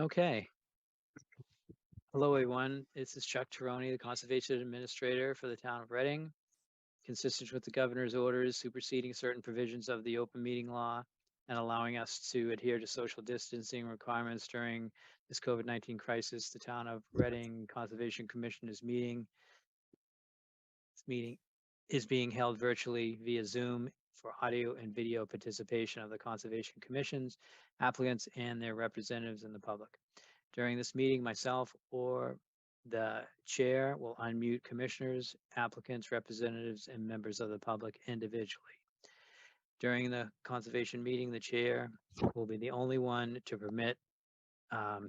Okay. Hello, everyone. This is Chuck Tironi, the Conservation Administrator for the town of Reading. Consistent with the governor's orders superseding certain provisions of the open meeting law and allowing us to adhere to social distancing requirements during this COVID-19 crisis, the town of Reading Conservation Commission is meeting. This meeting is being held virtually via Zoom for audio and video participation of the Conservation Commission's applicants and their representatives in the public. During this meeting, myself or the chair will unmute commissioners, applicants, representatives, and members of the public individually. During the conservation meeting, the chair will be the only one to permit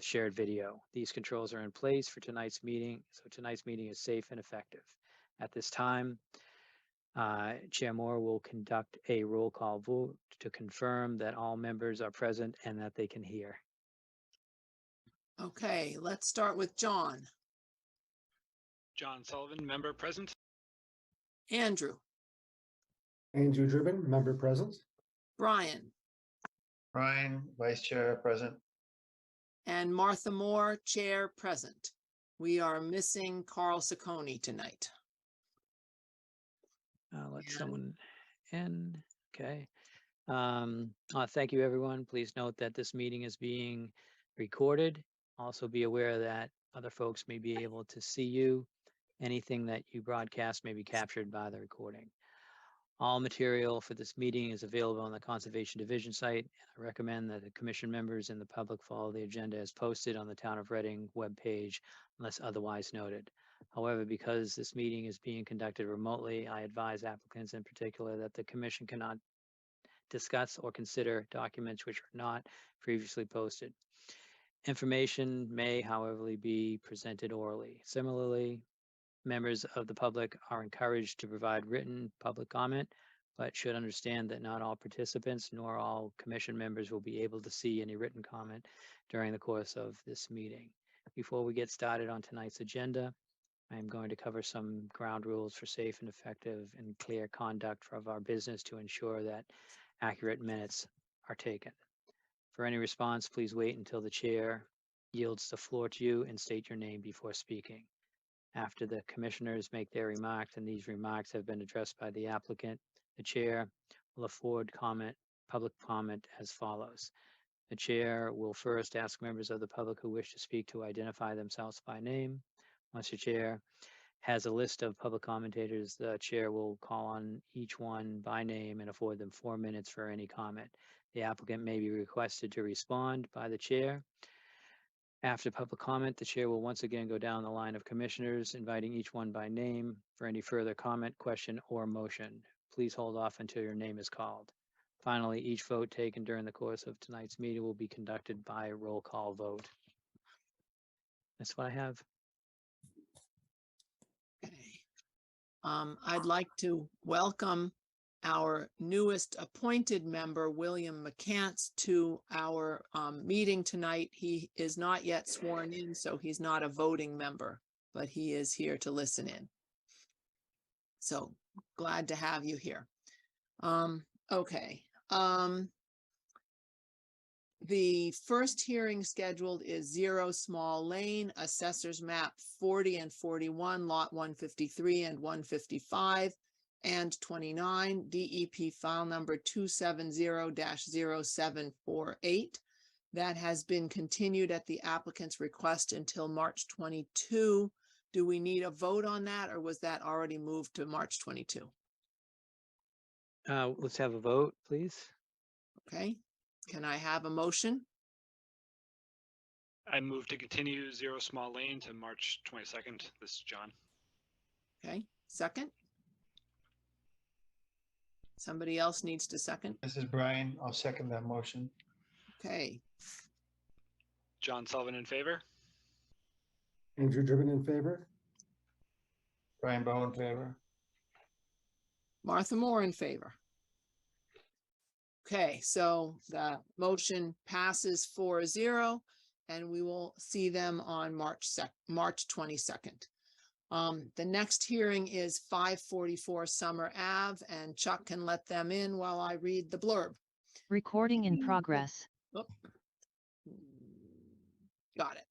shared video. These controls are in place for tonight's meeting, so tonight's meeting is safe and effective. At this time, Chair Moore will conduct a roll call vote to confirm that all members are present and that they can hear. Okay, let's start with John. John Sullivan, member present. Andrew. Andrew Driven, member present. Brian. Brian, vice chair present. And Martha Moore, chair present. We are missing Carl Saccone tonight. Let someone in. Okay. Thank you, everyone. Please note that this meeting is being recorded. Also be aware that other folks may be able to see you. Anything that you broadcast may be captured by the recording. All material for this meeting is available on the Conservation Division site. I recommend that the commission members and the public follow the agenda as posted on the Town of Reading webpage unless otherwise noted. However, because this meeting is being conducted remotely, I advise applicants in particular that the commission cannot discuss or consider documents which are not previously posted. Information may, however, be presented orally. Similarly, members of the public are encouraged to provide written public comment, but should understand that not all participants nor all commission members will be able to see any written comment during the course of this meeting. Before we get started on tonight's agenda, I am going to cover some ground rules for safe and effective and clear conduct of our business to ensure that accurate minutes are taken. For any response, please wait until the chair yields the floor to you and state your name before speaking. After the commissioners make their remarks and these remarks have been addressed by the applicant, the chair will afford public comment as follows. The chair will first ask members of the public who wish to speak to identify themselves by name. Once the chair has a list of public commentators, the chair will call on each one by name and afford them 4 minutes for any comment. The applicant may be requested to respond by the chair. After public comment, the chair will once again go down the line of commissioners, inviting each one by name for any further comment, question, or motion. Please hold off until your name is called. Finally, each vote taken during the course of tonight's meeting will be conducted by a roll call vote. That's what I have. Okay. I'd like to welcome our newest appointed member, William McCants, to our meeting tonight. He is not yet sworn in, so he's not a voting member, but he is here to listen in. So glad to have you here. Okay. The first hearing scheduled is 0 Small Lane, Assessors Map 40 and 41, Lot 153 and 155, and 29, DEP file number 270-0748. That has been continued at the applicant's request until March 22. Do we need a vote on that, or was that already moved to March 22? Let's have a vote, please. Okay. Can I have a motion? I move to continue 0 Small Lane to March 22nd. This is John. Okay, second. Somebody else needs to second. This is Brian. I'll second that motion. Okay, John Sullivan in favor. Andrew Driven in favor. Brian Bowe in favor. Martha Moore in favor. Okay, so the motion passes 4-0, and we will see them on March 22nd. The next hearing is 544 Summer Ave, and Chuck can let them in while I read the blurb. Recording in progress. Oh. Got it.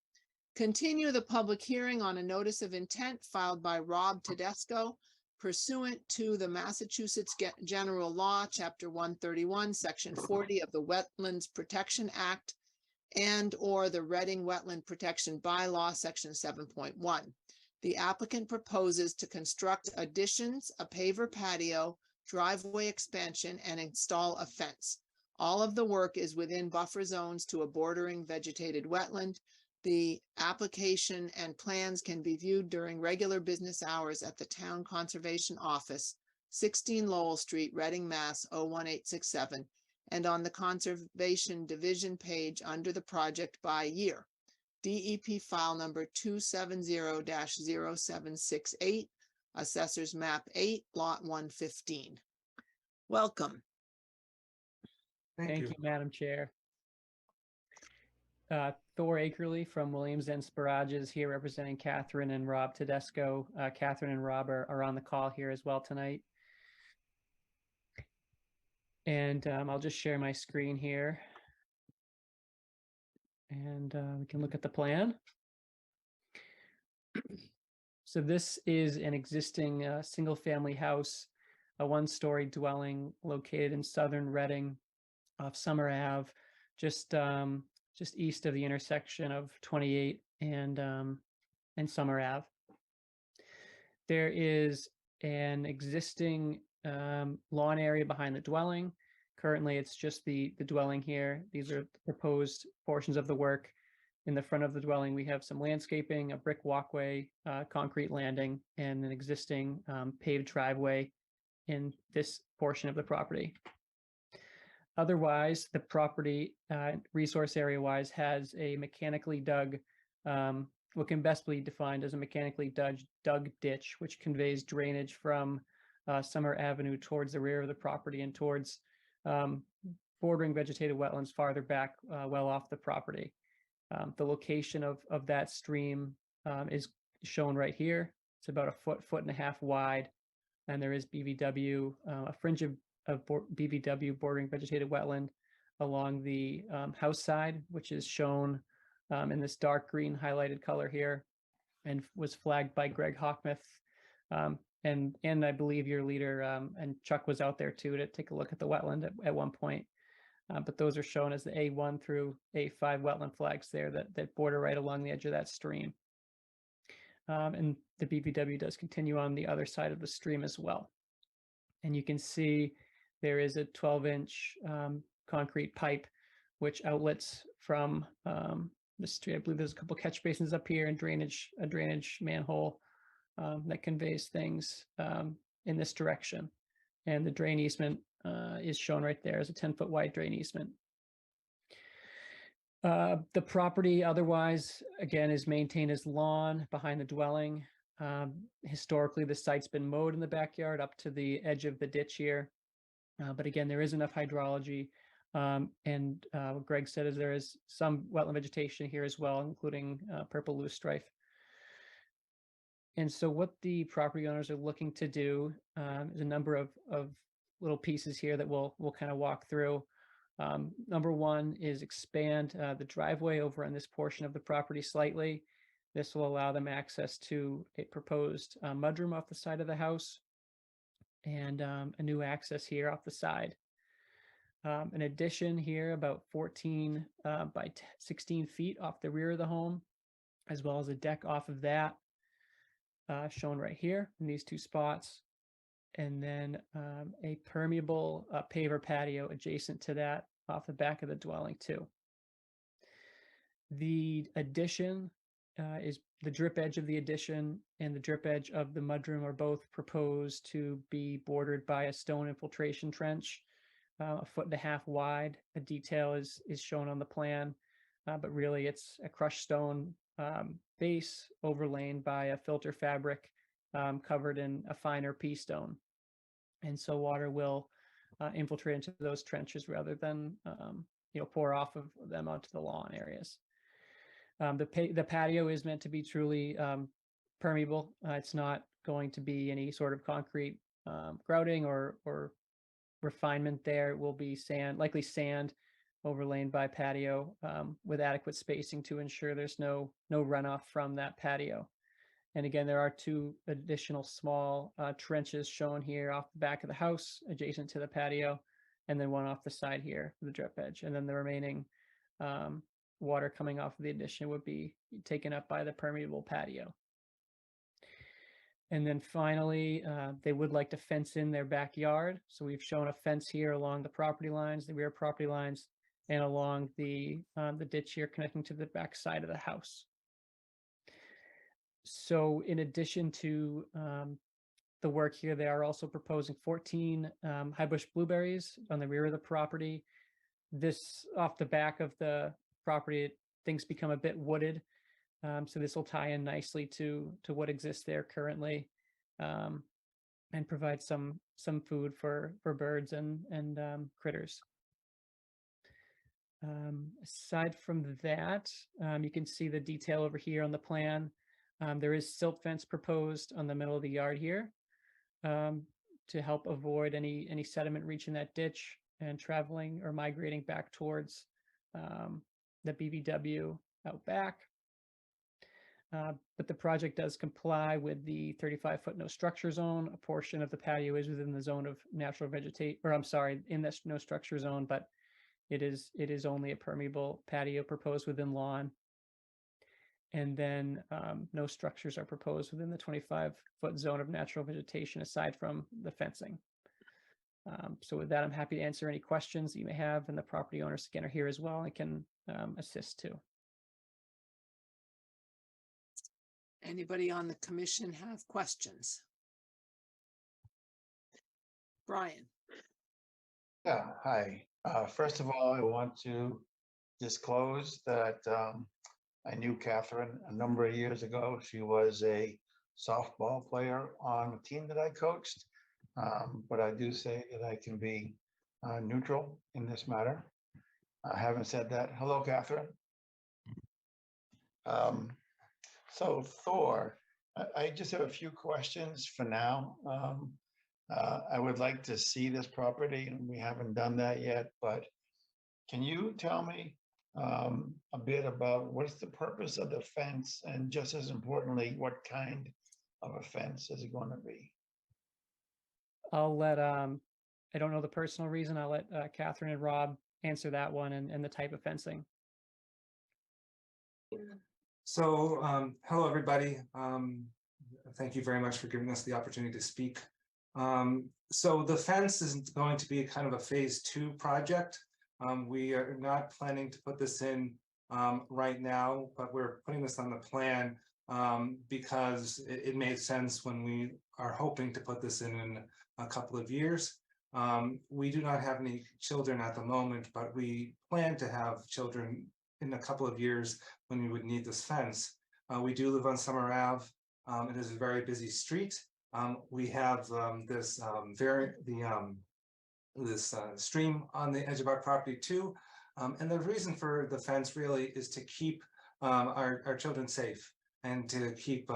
Continue the public hearing on a notice of intent filed by Rob Tedesco pursuant to the Massachusetts General Law, Chapter 131, Section 40 of the Wetlands Protection Act and/or the Reading Wetland Protection Bylaw, Section 7.1. The applicant proposes to construct additions, a paver patio, driveway expansion, and install a fence. All of the work is within buffer zones to a bordering vegetated wetland. The application and plans can be viewed during regular business hours at the Town Conservation Office, 16 Lowell Street, Reading, Mass. 01867, and on the Conservation Division page under the project by year. DEP file number 270-0768, Assessors Map 8, Lot 115. Welcome. Thank you, Madam Chair. Thor Akerley from Williams and Sparages here representing Catherine and Rob Tedesco. Catherine and Rob are on the call here as well tonight. And I'll just share my screen here. And we can look at the plan. So this is an existing single-family house, a one-story dwelling located in southern Reading off Summer Ave, just east of the intersection of 28 and Summer Ave. There is an existing lawn area behind the dwelling. Currently, it's just the dwelling here. These are the proposed portions of the work. In the front of the dwelling, we have some landscaping, a brick walkway, concrete landing, and an existing paved driveway in this portion of the property. Otherwise, the property, resource area-wise, has a mechanically dug, what can best be defined as a mechanically dug ditch, which conveys drainage from Summer Avenue towards the rear of the property and towards bordering vegetated wetlands farther back, well off the property. The location of that stream is shown right here. It's about a foot and a half wide, and there is BVW, a fringe of BVW bordering vegetated wetland along the house side, which is shown in this dark green highlighted color here, and was flagged by Greg Hockmuth. And I believe your leader and Chuck was out there too to take a look at the wetland at one point. But those are shown as the A1 through A5 wetland flags there that border right along the edge of that stream. And the BVW does continue on the other side of the stream as well. And you can see there is a 12-inch concrete pipe which outlets from the street. I believe there's a couple catch basins up here and a drainage manhole that conveys things in this direction. And the drain easement is shown right there as a 10-foot wide drain easement. The property otherwise, again, is maintained as lawn behind the dwelling. Historically, the site's been mowed in the backyard up to the edge of the ditch here. But again, there is enough hydrology. And what Greg said is there is some wetland vegetation here as well, including purple loosestrife. And so what the property owners are looking to do is a number of little pieces here that we'll kind of walk through. Number one is expand the driveway over on this portion of the property slightly. This will allow them access to a proposed mudroom off the side of the house and a new access here off the side. An addition here about 14 by 16 feet off the rear of the home, as well as a deck off of that, shown right here in these two spots. And then a permeable paver patio adjacent to that off the back of the dwelling too. The addition is the drip edge of the addition and the drip edge of the mudroom are both proposed to be bordered by a stone infiltration trench, a 1.5 feet wide. A detail is shown on the plan, but really it's a crushed stone base overlain by a filter fabric covered in a finer pea stone. And so water will infiltrate into those trenches rather than pour off of them onto the lawn areas. The patio is meant to be truly permeable. It's not going to be any sort of concrete grouting or refinement there. It will be sand, likely sand, overlain by patio with adequate spacing to ensure there's no runoff from that patio. And again, there are 2 additional small trenches shown here off the back of the house adjacent to the patio, and then one off the side here for the drip edge. And then the remaining water coming off of the addition would be taken up by the permeable patio. And then finally, they would like to fence in their backyard. So we've shown a fence here along the property lines, the rear property lines, and along the ditch here connecting to the back side of the house. So in addition to the work here, they are also proposing 14 high bush blueberries on the rear of the property. This off the back of the property, things become a bit wooded. So this will tie in nicely to what exists there currently, and provide some food for birds and critters. Aside from that, you can see the detail over here on the plan. There is silt fence proposed on the middle of the yard here to help avoid any sediment reaching that ditch and traveling or migrating back towards the BVW out back. But the project does comply with the 35-foot no structure zone. A portion of the patio is within the zone of natural vegetation, or I'm sorry, in this no structure zone, but it is only a permeable patio proposed within lawn. And then no structures are proposed within the 25-foot zone of natural vegetation aside from the fencing. So with that, I'm happy to answer any questions that you may have, and the property owners again are here as well and can assist too. Anybody on the commission have questions? Brian? Yeah, hi. First of all, I want to disclose that I knew Catherine a number of years ago. She was a softball player on a team that I coached. But I do say that I can be neutral in this matter. Having said that, hello, Catherine. So Thor, I just have a few questions for now. I would like to see this property, and we haven't done that yet, but can you tell me a bit about what's the purpose of the fence, and just as importantly, what kind of a fence is it going to be? I'll let, I don't know the personal reason. I'll let Catherine and Rob answer that one and the type of fencing. So, hello, everybody. Thank you very much for giving us the opportunity to speak. So the fence is going to be kind of a phase 2 project. We are not planning to put this in right now, but we're putting this on the plan because it made sense when we are hoping to put this in a couple of years. We do not have any children at the moment, but we plan to have children in a couple of years when we would need this fence. We do live on Summer Ave. It is a very busy street. We have this stream on the edge of our property too. And the reason for the fence really is to keep our children safe and to keep,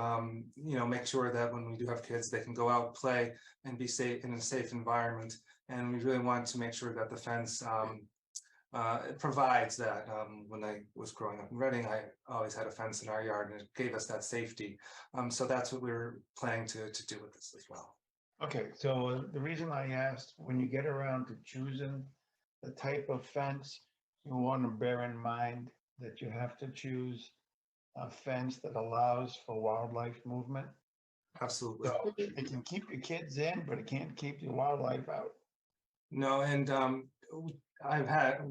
make sure that when we do have kids, they can go out, play, and be safe in a safe environment. And we really want to make sure that the fence it provides that. When I was growing up in Reading, I always had a fence in our yard, and it gave us that safety. So that's what we're planning to do with this as well. Okay, so the reason I asked, when you get around to choosing the type of fence, you want to bear in mind that you have to choose a fence that allows for wildlife movement. Absolutely. So it can keep your kids in, but it can't keep your wildlife out. No, and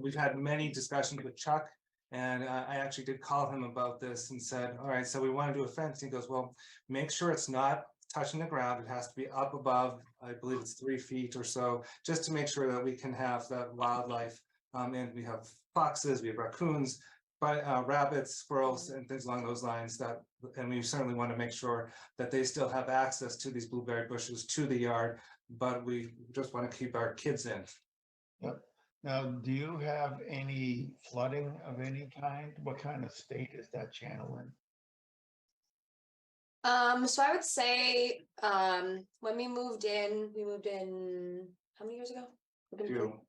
we've had many discussions with Chuck, and I actually did call him about this and said, all right, so we want to do a fence. He goes, well, make sure it's not touching the ground. It has to be up above, I believe it's 3 feet or so, just to make sure that we can have that wildlife. And we have foxes, we have raccoons, rabbits, squirrels, and things along those lines. And we certainly want to make sure that they still have access to these blueberry bushes, to the yard, but we just want to keep our kids in. Yep. Now, do you have any flooding of any kind? What kind of state is that channel in? So I would say when we moved in how many years ago?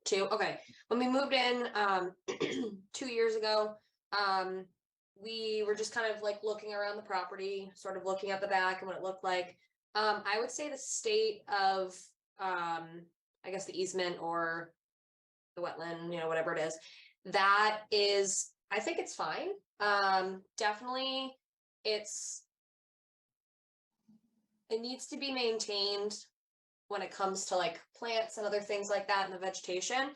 Two. Okay. When we moved in 2 years ago, we were just kind of like looking around the property, sort of looking at the back and what it looked like. I would say the state of I guess the easement or the wetland, whatever it is, that is, I think it's fine. Definitely it needs to be maintained when it comes to like plants and other things like that in the vegetation.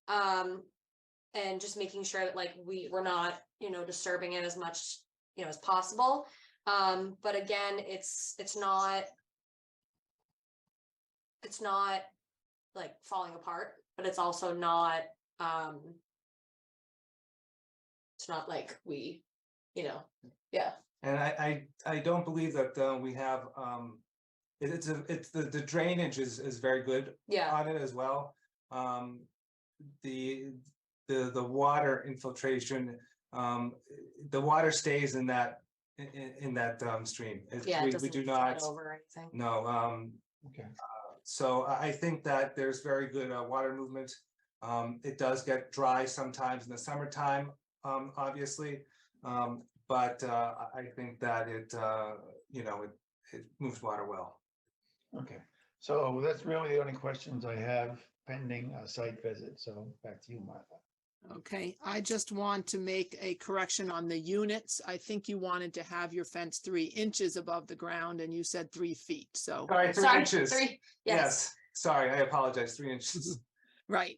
And just making sure that like we're not, disturbing it as much, as possible. But again, it's not like falling apart, but it's also not, it's not like we, yeah. And I don't believe that we have, it's the drainage is very good Yeah. on it as well. The water infiltration, the water stays in that stream. Yeah, it We doesn't do flood not, over or anything. no. Okay. So I think that there's very good water movement. It does get dry sometimes in the summertime, obviously. But I think that it moves water well. Okay, so that's really the only questions I have pending a site visit. So back to you, Martha. Okay, I just want to make a correction on the units. I think you wanted to have your fence 3 inches above the ground and you said 3 feet, so. Sorry, 3 Sorry, inches. 3, Yes, sorry, I apologize, 3 inches. Right,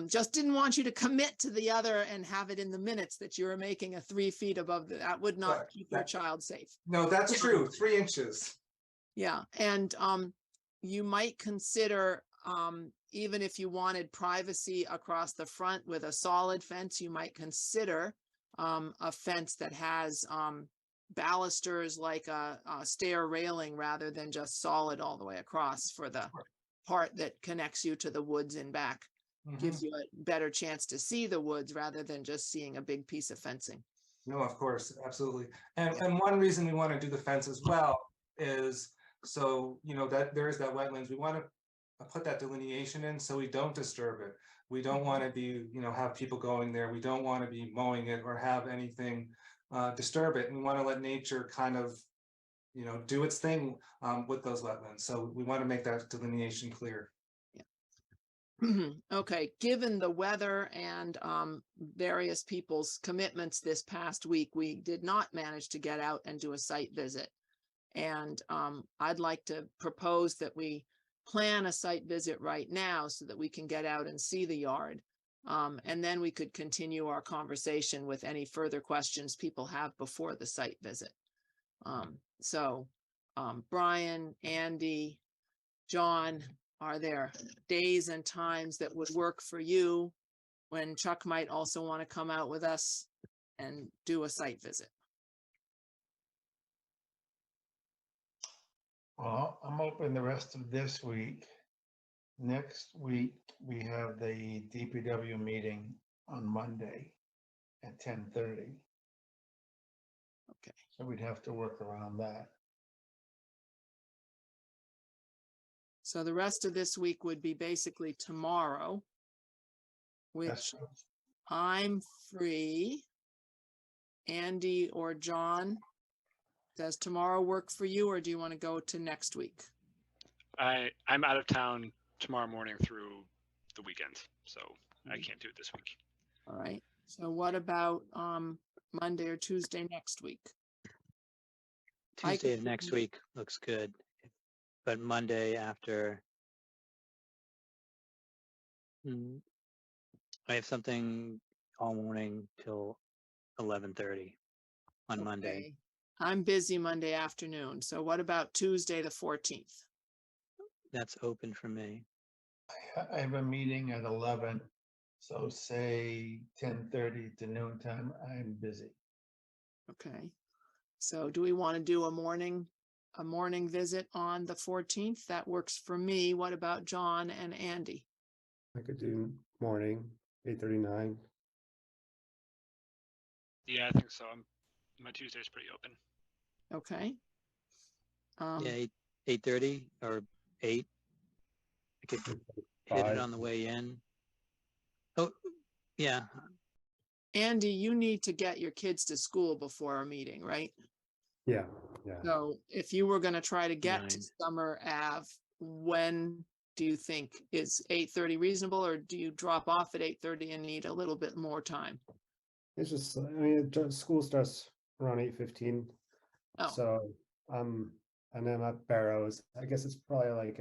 just didn't want you to commit to the other and have it in the minutes that you were making a 3 feet above, that would not Right, keep your that- child safe. No, that's true, 3 inches. Yeah, and you might consider, even if you wanted privacy across the front with a solid fence, you might consider a fence that has balusters like a stair railing rather than just solid all the way across for the part that connects you to the woods in back. Gives you a better chance to see the woods rather than just seeing a big piece of fencing. No, of course, absolutely. And one reason we want to do the fence as well is so, that there is that wetlands, we want to put that delineation in so we don't disturb it. We don't want to be, have people going there. We don't want to be mowing it or have anything disturb it. We want to let nature kind of, do its thing with those wetlands. So we want to make that delineation clear. Okay, given the weather and various people's commitments this past week, we did not manage to get out and do a site visit. And I'd like to propose that we plan a site visit right now so that we can get out and see the yard. And then we could continue our conversation with any further questions people have before the site visit. Brian, Andy, John, are there days and times that would work for you when Chuck might also want to come out with us and do a site visit? Well, I'm open the rest of this week. Next week, we have the DPW meeting on Monday at 10:30. Okay. So we'd have to work around that. So the rest of this week would be basically tomorrow, which That's- I'm free. Andy or John, does tomorrow work for you, or do you want to go to next week? I'm out of town tomorrow morning through the weekend, so I can't do it this week. All right, so what about Monday or Tuesday next week? Tuesday of could next do- week looks good, but Monday after. I have something all morning till 11:30 on Monday. Okay. I'm busy Monday afternoon, so what about Tuesday, the 14th? That's open for me. I have a meeting at 11, so say 10:30 to noon time, I'm busy. Okay, so do we want to do a morning visit on the 14th? That works for me. What about John and Andy? I could do morning, 8:39. Yeah, I think so. My Tuesday's pretty open. Okay. Yeah, 8:30 or 8. I could hit it 5. on the way in. Oh, yeah, Andy, you need to get your kids to school before our meeting, right? Yeah, yeah. So if you were gonna try to get to Nine. Summer Ave, when do you think is 8:30 reasonable, or do you drop off at 8:30 and need a little bit more time? It's just, I mean, school starts around 8:15. Oh. So, and then I'm at Barrows. I guess it's probably like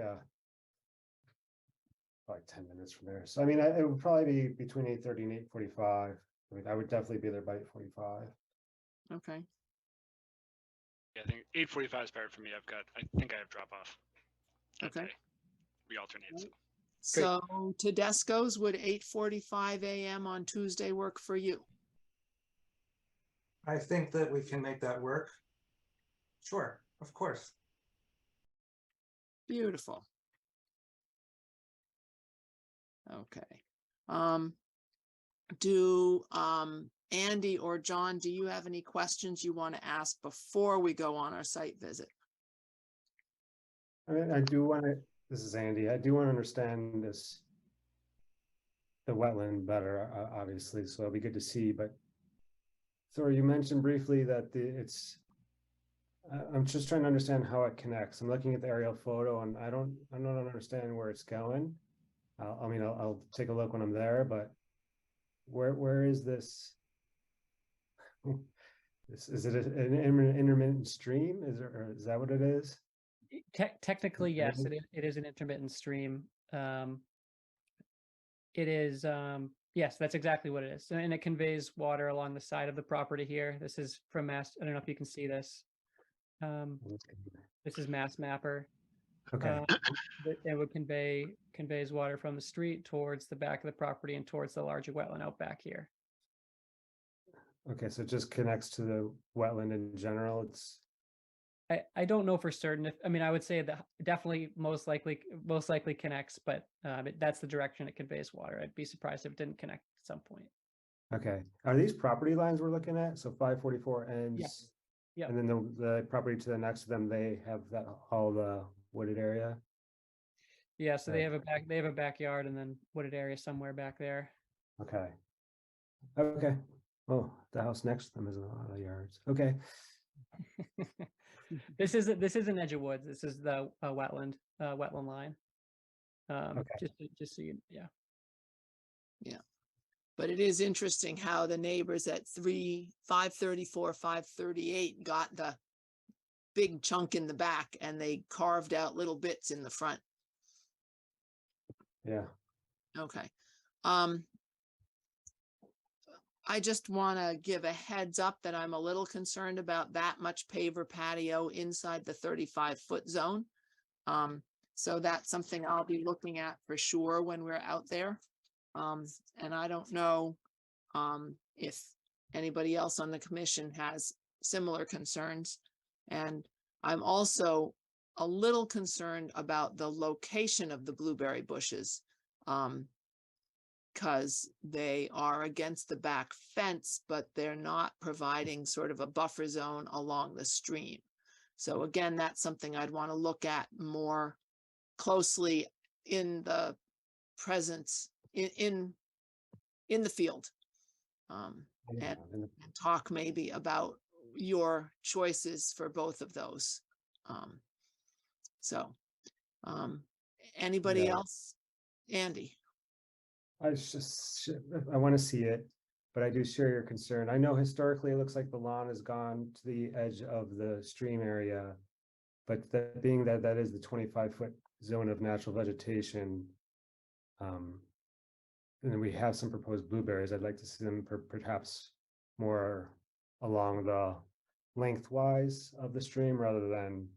10 minutes from there. So, I mean, it would probably be between 8:30 and 8:45. I mean, I would definitely be there by 8:45. Okay, Yeah, I think 8:45 is better for me. I think I have drop off. that Okay. day. We alternate. So. so Tedesco's, would 8:45 AM on Tuesday work for you? I think that we can make that work. Sure, of course. Beautiful. Okay. Andy or John, do you have any questions you want to ask before we go on our site visit? I mean, I do want to, this is Andy, I do want to understand the wetland better, obviously, so it'll be good to see, but so you mentioned briefly that I'm just trying to understand how it connects. I'm looking at the aerial photo and I don't understand where it's going. I mean, I'll take a look when I'm there, but where is this? Is it an intermittent stream? Is that what it is? Technically, yes, Okay. it is an intermittent stream. It is, yes, that's exactly what it is. And it conveys water along the side of the property here. This is from Mass, I don't know if you can see this. This is Mass Mapper. Okay, It would conveys water from the street towards the back of the property and towards the larger wetland out back here. okay, so it just connects to the wetland in general. It's I don't know for certain. I mean, I would say that definitely most likely connects, but that's the direction it conveys water. I'd be surprised if it didn't connect at some point. okay. Are these property lines we're looking at? So 544 ends. Yep. And then the property to the next to them, they have that all the wooded area. Yeah, so they Right. have a backyard and then wooded area somewhere back there. Okay. Okay. Oh, the house next to them is a lot of yards. Okay. This isn't Edge of Woods. This is the wetland line. Okay. Just so you, yeah. But it is interesting how the neighbors at 534, 538 got the big chunk in the back and they carved out little bits in the front. Yeah. Okay. I just want to give a heads up that I'm a little concerned about that much paver patio inside the 35-foot zone. So that's something I'll be looking at for sure when we're out there. And I don't know if anybody else on the commission has similar concerns. And I'm also a little concerned about the location of the blueberry bushes. Because they are against the back fence, but they're not providing sort of a buffer zone along the stream. So again, that's something I'd want to look at more closely in the presence in the field. And talk maybe about your choices for both of those. Anybody Yeah. else? Andy? I want to see it, but I do share your concern. I know historically it looks like the lawn has gone to the edge of the stream area, but that being that is the 25-foot zone of natural vegetation, and then we have some proposed blueberries. I'd like to see them perhaps more along the lengthwise of the stream rather than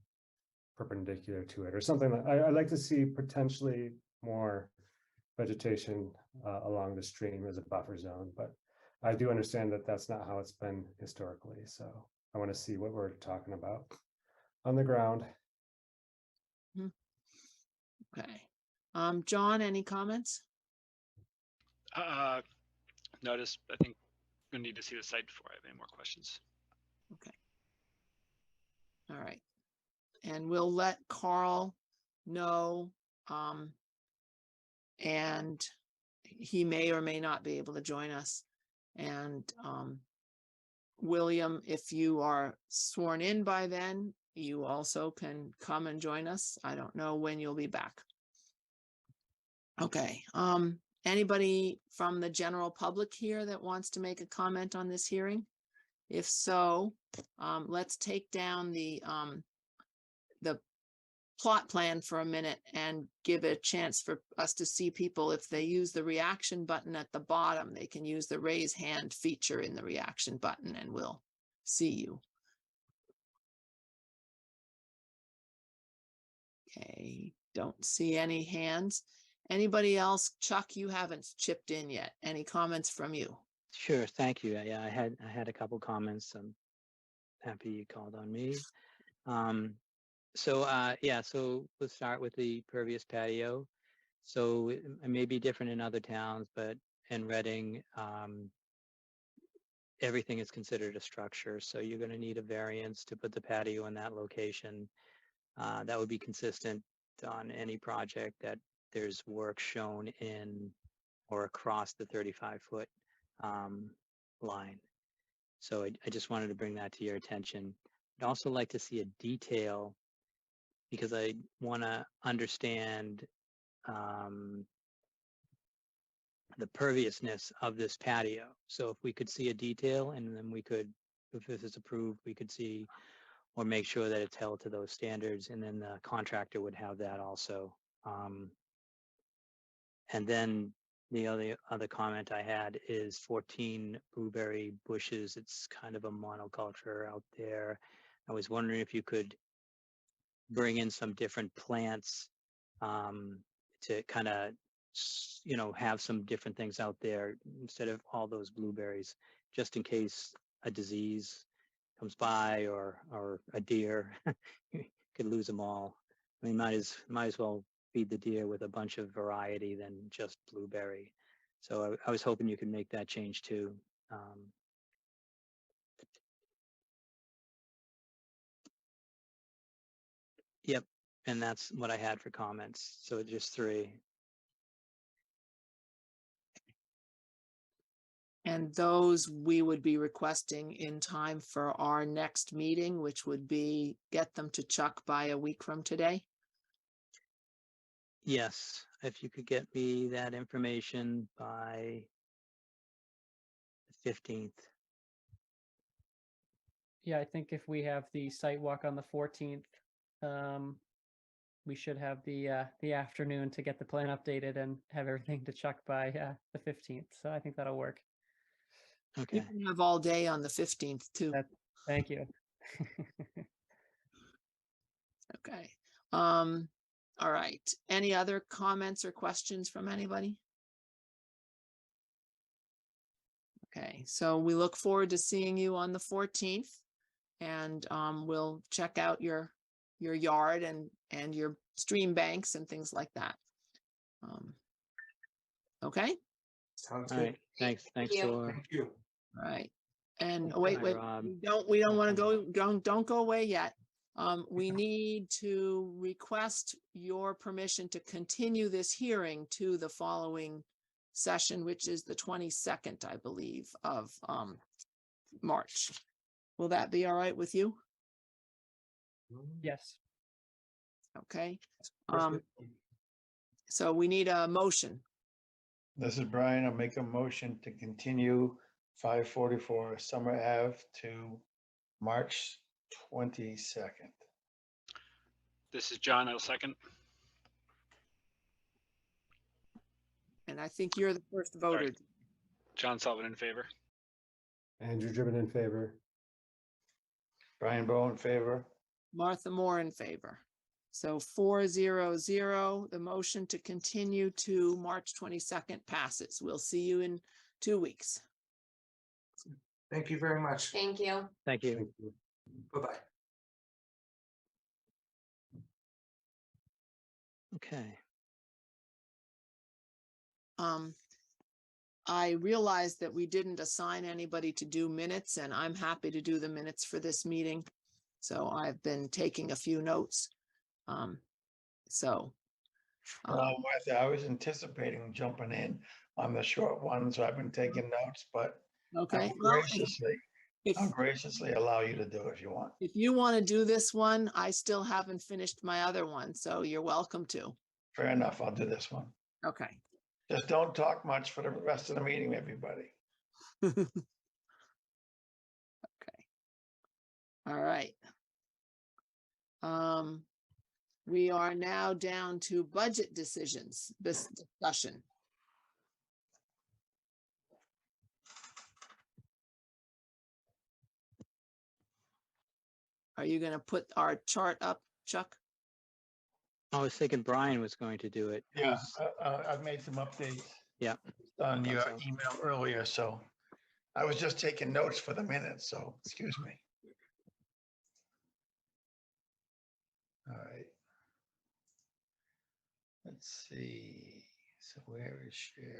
perpendicular to it, or something like I'd like to see potentially more vegetation along the stream as a buffer zone, but I do understand that that's not how it's been historically. So I want to see what we're talking about on the ground. Okay. John, any comments? Notice, I think we need to see the site before I have any more questions. Okay. All right. And we'll let Carl know. And he may or may not be able to join us. And William, if you are sworn in by then, you also can come and join us. I don't know when you'll be back. Okay, anybody from the general public here that wants to make a comment on this hearing? If so, let's take down the plot plan for a minute and give a chance for us to see people. If they use the reaction button at the bottom, they can use the raise hand feature in the reaction button and we'll see you. Okay, don't see any hands. Anybody else? Chuck, you haven't chipped in yet. Any comments from you? Sure, thank you. Yeah, I had a couple comments. I'm happy you called on me. So let's start with the pervious patio. So it may be different in other towns, but in Reading, everything is considered a structure. So you're going to need a variance to put the patio in that location. That would be consistent on any project that there's work shown in or across the 35-foot line. So I just wanted to bring that to your attention. I'd also like to see a detail because I want to understand the perviousness of this patio. So if we could see a detail and then we could, if this is approved, we could see or make sure that it's held to those standards, and then the contractor would have that also. And then the other comment I had is 14 blueberry bushes. It's kind of a monoculture out there. I was wondering if you could bring in some different plants to kind of, have some different things out there instead of all those blueberries, just in case a disease comes by or a deer could lose them all. I mean, might as well feed the deer with a bunch of variety than just blueberry. So I was hoping you could make that change too. Yep, and that's what I had for comments. So just 3. And those we would be requesting in time for our next meeting, which would be get them to Chuck by a week from today. Yes, if you could get me that information by the 15th. Yeah, I think if we have the site walk on the 14th, we should have the afternoon to get the plan updated and have everything to Chuck by the 15th. So I think that'll work. You Okay. can have all day on the 15th too. Thank you. Okay. All right. Any other comments or questions from anybody? Okay, so we look forward to seeing you on the 14th, and we'll check out your yard and your stream banks and things like that. Okay. Sounds All good. right. Thanks. Thanks you. for. Thank you. All right. And Thank wait, Hi, wait, Rob. we don't want to go, don't go away yet. We need to request your permission to continue this hearing to the following session, which is the 22nd, I believe, of March. Will that be all right with you? Yes. Okay. Perfect. So we need a motion. This is Brian. I'll make a motion to continue 544 Summer Ave to March 22nd. This is John. I'll second. And I think you're the first voter. John Sullivan in favor. Andrew Driven in favor. Brian Bowe in favor. Martha Moore in favor. So 4-0-0, the motion to continue to March 22nd passes. We'll see you in 2 weeks. Thank you very much. Thank you. Thank you. Thank you. Bye-bye. Okay. I realized that we didn't assign anybody to do minutes, and I'm happy to do the minutes for this meeting. So I've been taking a few notes. So Martha, I was anticipating jumping in on the short one, so I've been taking notes, but Okay, I'll well, I'll graciously allow you to do it if you want. if you want to do this one, I still haven't finished my other one, so you're welcome to. Fair enough, I'll do this one. Okay. Just don't talk much for the rest of the meeting, everybody. Okay. All right. We are now down to budget decisions, this discussion. Are you going to put our chart up, Chuck? I was thinking Brian was going to do it. Yeah, I've made some updates Yeah. on thought your so. email earlier, so I was just taking notes for the minutes, so excuse me. All right. Let's see, so where is sharing?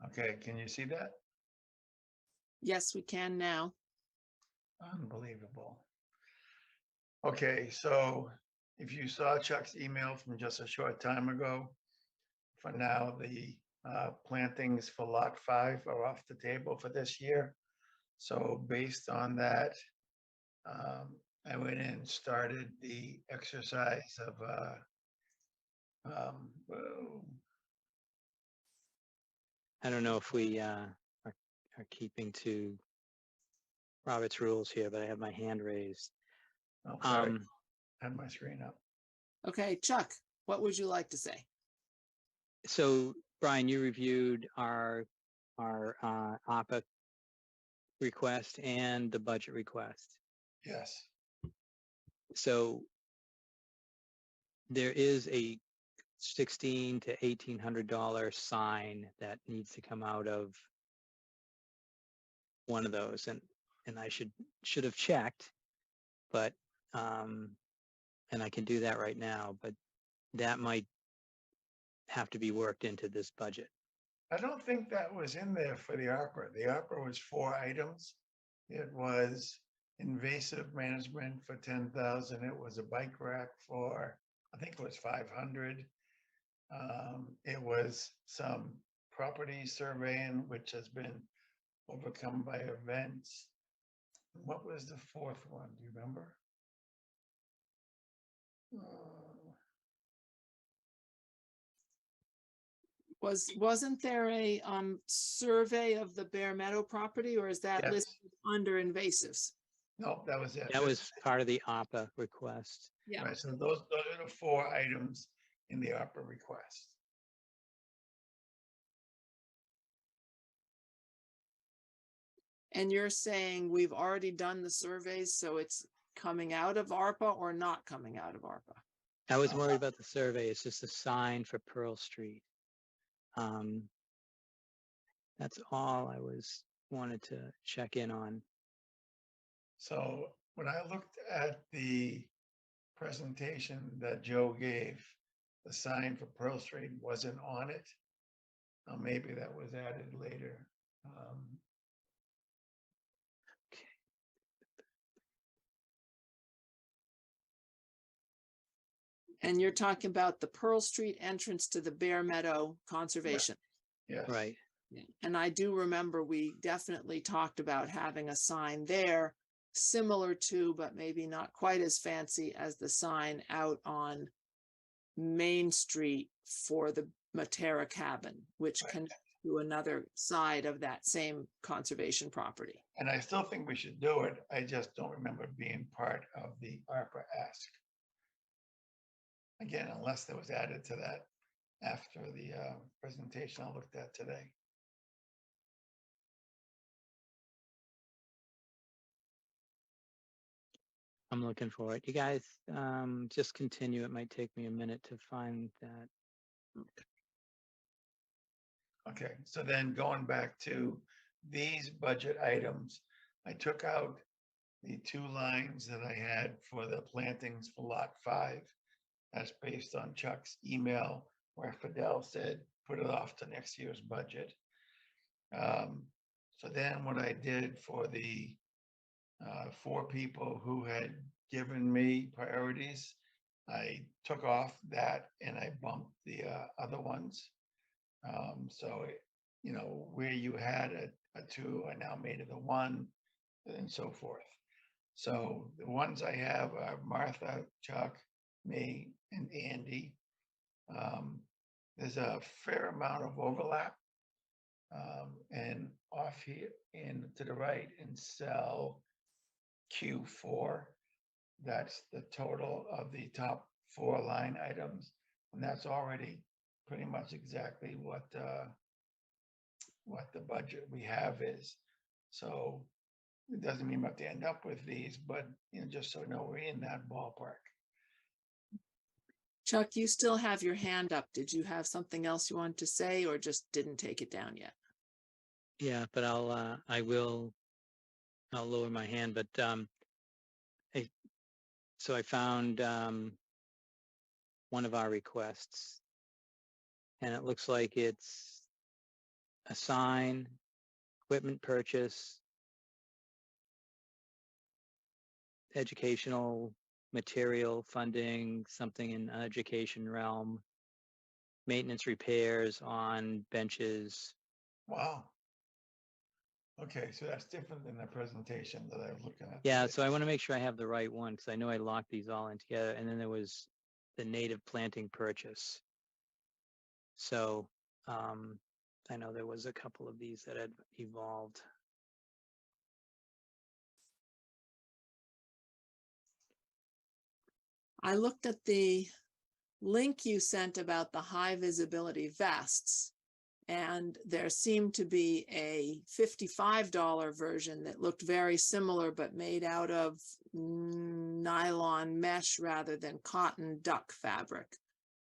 Okay, can you see that? Yes, we can now. Unbelievable. Okay, so if you saw Chuck's email from just a short time ago, for now, the plantings for Lot 5 are off the table for this year. So based on that, I went in and started the exercise of I don't know if we are keeping to Robert's rules here, but I have my hand raised. oh, sorry, I had my screen up. Okay, Chuck, what would you like to say? So Brian, you reviewed our APA request and the budget request. Yes, So there is a $1,600 to $1,800 sign that needs to come out of one of those, and I should have checked, but and I can do that right now, but that might have to be worked into this budget. I don't think that was in there for the ARPA. The ARPA was 4 items. It was invasive management for 10,000. It was a bike rack for, I think it was 500. It was some property surveying, which has been overcome by events. What was the 4th one? Do you remember? Wasn't there a survey of the Bear Meadow property, or is that Yes. listed under invasives? No, that was it. That was part of the APA request. Yeah. Right, so those are the 4 items in the ARPA request. And you're saying we've already done the surveys, so it's coming out of ARPA or not coming out of ARPA? I was worried about the survey. It's just a sign for Pearl Street. That's all I wanted to check in on. So when I looked at the presentation that Joe gave, the sign for Pearl Street wasn't on it. Maybe that was added later. And you're talking about the Pearl Street entrance to the Bear Meadow Conservation. Yes. Right. Yeah. And I do remember we definitely talked about having a sign there similar to, but maybe not quite as fancy as the sign out on Main Street for the Matera cabin, which Right. connects to another side of that same conservation property. And I still think we should do it. I just don't remember being part of the ARPA ask. Again, unless that was added to that after the presentation I looked at today. I'm looking for it. You guys just continue. It might take me a minute to find that. Okay, so then going back to these budget items, I took out the 2 lines that I had for the plantings for lot 5. That's based on Chuck's email where Fidel said, put it off to next year's budget. So then what I did for the 4 people who had given me priorities, I took off that and I bumped the other ones. So, you know, where you had a 2, I now made it a 1 and so forth. So the ones I have are Martha, Chuck, me, and Andy. There's a fair amount of overlap. And off here and to the right in cell Q4, that's the total of the top 4 line items. And that's already pretty much exactly what the budget we have is. So it doesn't mean we have to end up with these, but you know, just so you know, we're in that ballpark. Chuck, you still have your hand up. Did you have something else you wanted to say or just didn't take it down yet? Yeah, but I'll lower my hand, but so I found one of our requests, and it looks like it's a sign, equipment purchase, educational material funding, something in education realm, maintenance repairs on benches. Wow. Okay, so that's different than the presentation that I was looking at. Yeah, today. so I want to make sure I have the right one because I know I locked these all in together. And then there was the native planting purchase. So I know there was a couple of these that had evolved. I looked at the link you sent about the high visibility vests. And there seemed to be a $55 version that looked very similar, but made out of nylon mesh rather than cotton duck fabric.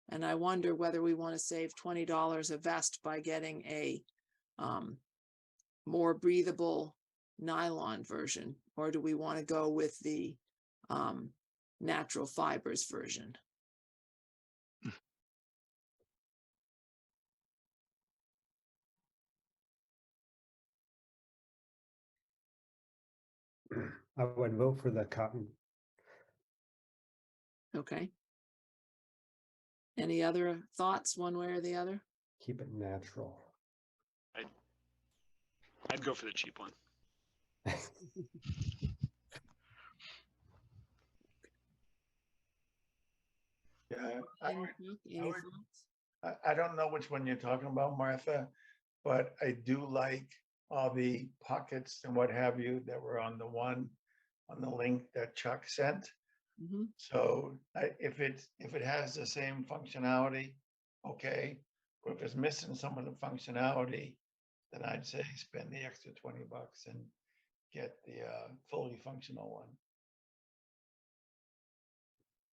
And I wonder whether we want to save $20 a vest by getting a more breathable nylon version, or do we want to go with the natural fibers version? I would vote for the cotton. Okay. Any other thoughts one way or the other? Keep it natural. I'd go for the cheap one. Yeah, Any would- thoughts? I don't know which one you're talking about, Martha, but I do like all the pockets and what have you that were on the link that Chuck sent. Mhm. So if it has the same functionality, okay. But if it's missing some of the functionality, then I'd say spend the extra $20 and get the fully functional one.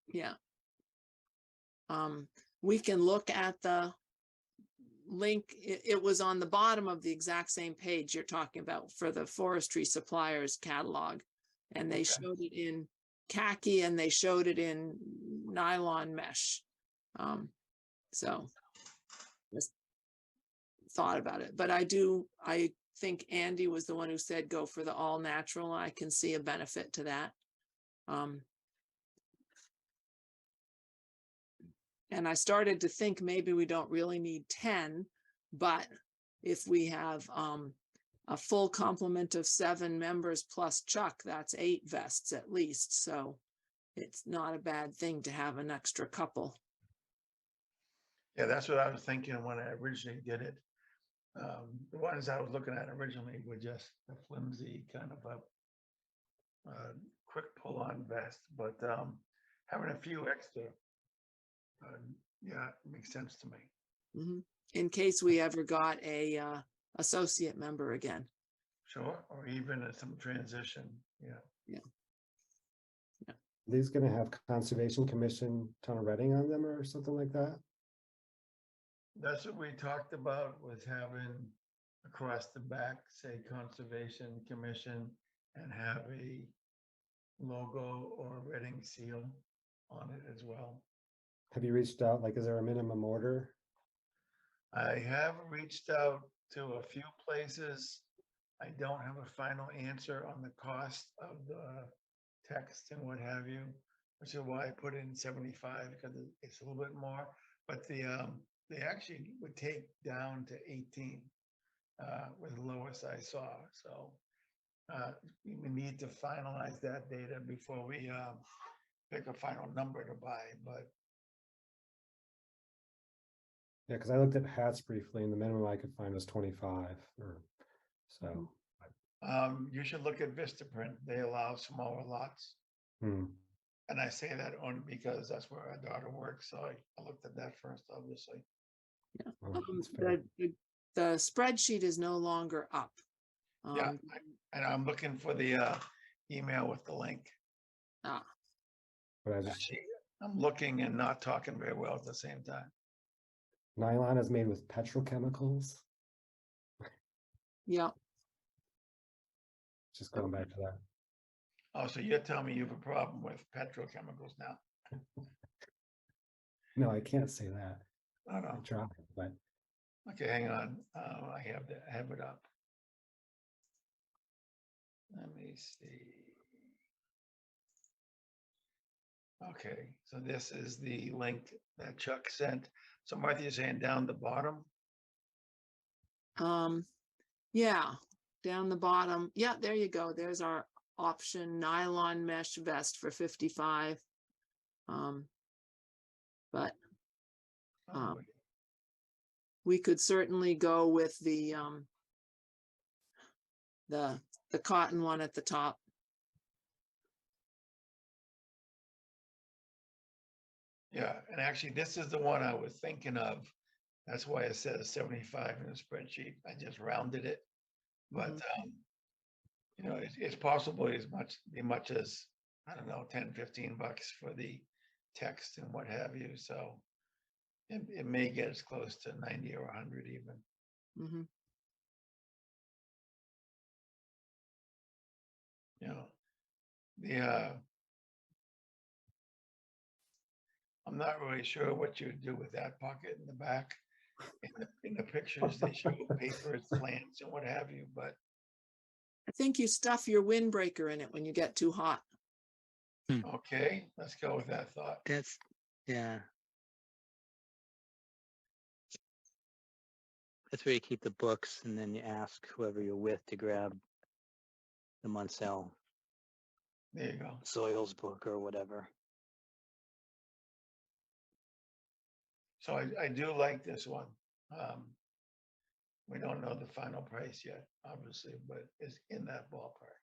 Yeah. We can look at the link. It was on the bottom of the exact same page you're talking about for the forestry suppliers catalog. And they showed it in khaki and they showed it in nylon mesh. So just thought about it, but I think Andy was the one who said, go for the all natural. I can see a benefit to that. And I started to think maybe we don't really need 10, but if we have a full complement of 7 members plus Chuck, that's 8 vests at least. So it's not a bad thing to have an extra couple. Yeah, that's what I was thinking when I originally did it. The ones I was looking at originally were just a flimsy kind of a quick pull-on vest, but having a few extra, yeah, it makes sense to me. Mhm. In case we ever got a associate member again. Sure, or even some transition, yeah. These gonna have Conservation Commission, Town of Reading on them or something like that? That's what we talked about, was having across the back, say Conservation Commission, and have a logo or Reading seal on it as well. Have you reached out? Like, is there a minimum order? I have reached out to a few places. I don't have a final answer on the cost of the text and what have you, which is why I put in 75 because it's a little bit more. But they actually would take down to 18 was the lowest I saw. So we need to finalize that data before we pick a final number to buy. But Yeah, because I looked at hats briefly and the minimum I could find was 25 or so. you should look at Vistaprint. They allow smaller lots. Hmm. And I say that only because that's where our daughter works. So I looked at that first, obviously. Well, that's fair. The spreadsheet is no longer up. Yeah, Um, and I'm looking for the email with the link. ah, But I just, Actually, I'm looking and not talking very well at the same time. nylon is made with petrochemicals. yeah, Just going back to that. Oh, so you're telling me you have a problem with petrochemicals now? No, I can't say that. Oh, I no. tried, but Okay, hang on. I have it up. Let me see. Okay, so this is the link that Chuck sent. So Martha, you're saying down the bottom? yeah, down the bottom. Yeah, there you go. There's our option nylon mesh vest for 55. But Oh, Um, we could certainly go with the cotton one at the top. yeah, and actually, this is the one I was thinking of. That's why it says 75 in the spreadsheet. I just rounded it. But, you know, it's possible as much as, I don't know, 10, 15 bucks for the text and what have you. So it may get as close to 90 or 100 even. Mhm. You know, I'm not really sure what you do with that pocket in the back. In the pictures, they show papers, plants and what have you, but I think you stuff your windbreaker in it when you get too hot. okay, let's go with that thought. That's, yeah. That's where you keep the books and then you ask whoever you're with to grab the Munsell There you go. Soils book or whatever. So I do like this one. We don't know the final price yet, obviously, but it's in that ballpark.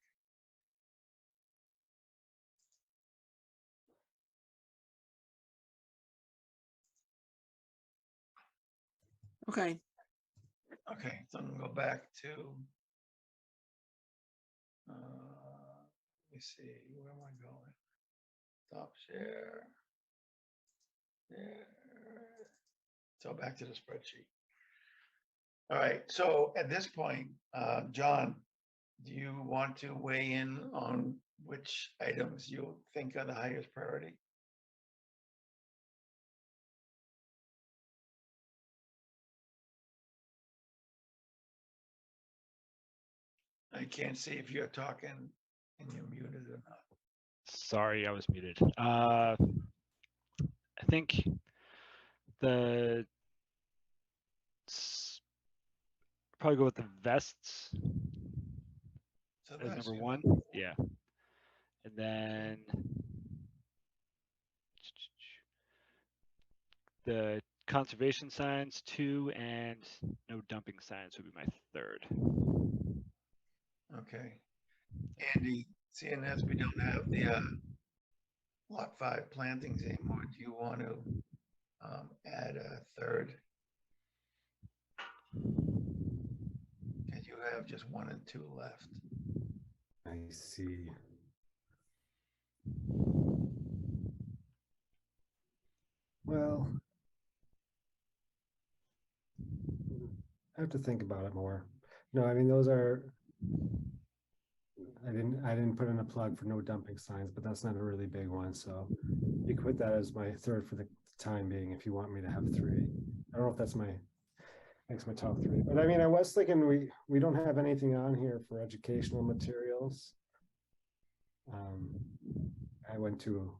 Okay, Okay, so I'm gonna go back to, let me see, where am I going? Top share. There. So back to the spreadsheet. All right, so at this point, John, do you want to weigh in on which items you think are the highest priority? I can't see if you're talking and you're muted or not. Sorry, I was muted. I think the probably go with the vests So as that's number you. one. Yeah. And then the conservation signs, 2, and no dumping signs would be my third. Okay. Andy, seeing as we don't have the lot 5 plantings anymore, do you want to add a third? And you have just 1 and 2 left. I see. Well, I have to think about it more. No, I mean, those are, I didn't put in a plug for no dumping signs, but that's not a really big one, so you can put that as my third for the time being if you want me to have three. I don't know if that's my top three, but I mean, I was thinking we don't have anything on here for educational materials. I went to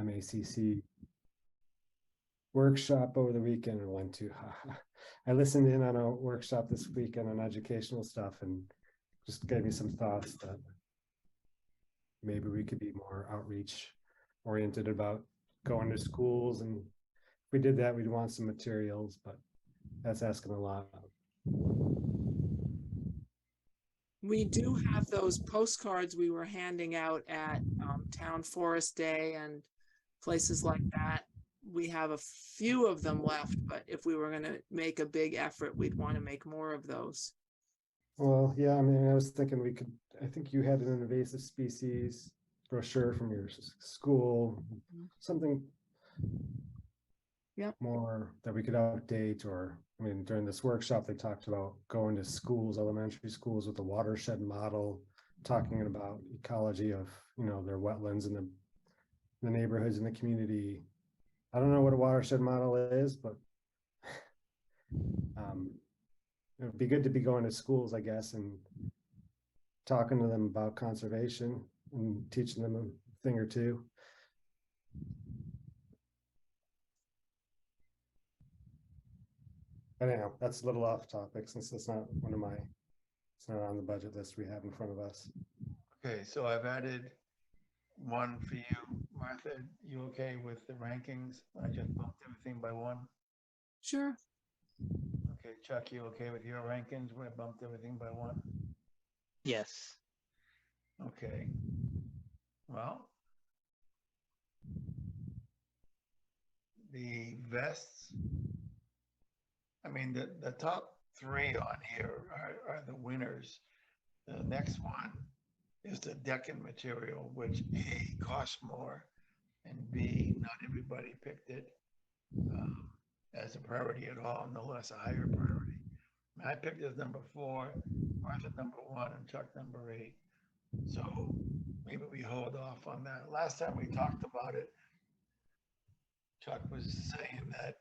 MACC workshop over the weekend and went to I listened in on a workshop this weekend on educational stuff and just gave me some thoughts that maybe we could be more outreach oriented about going to schools, and if we did that we'd want some materials, but that's asking a lot. We do have those postcards we were handing out at Town Forest Day and places like that. We have a few of them left, but if we were going to make a big effort, we'd want to make more of those. Well, yeah, I mean, I was thinking we could, I think you had an invasive species brochure from your school, something Yep. more that we could update, or, I mean, during this workshop, they talked about going to schools, elementary schools with a watershed model, talking about ecology of, you know, their wetlands and the neighborhoods in the community. I don't know what a watershed model is, but it would be good to be going to schools, I guess, and talking to them about conservation and teaching them a thing or two. Anyhow, that's a little off topic since it's not it's not on the budget list we have in front of us. Okay, so I've added one for you, Martha. You okay with the rankings? I just bumped everything by one. Sure. Okay, Chuck, you okay with your rankings where I bumped everything by one? Yes. Okay. Well, the vests, I mean, the top three on here are the winners. The next one is the decking material, which A, costs more, and B, not everybody picked it as a priority at all, no less a higher priority. I picked it as number 4, Martha number 1, and Chuck number 8. So maybe we hold off on that. Last time we talked about it, Chuck was saying that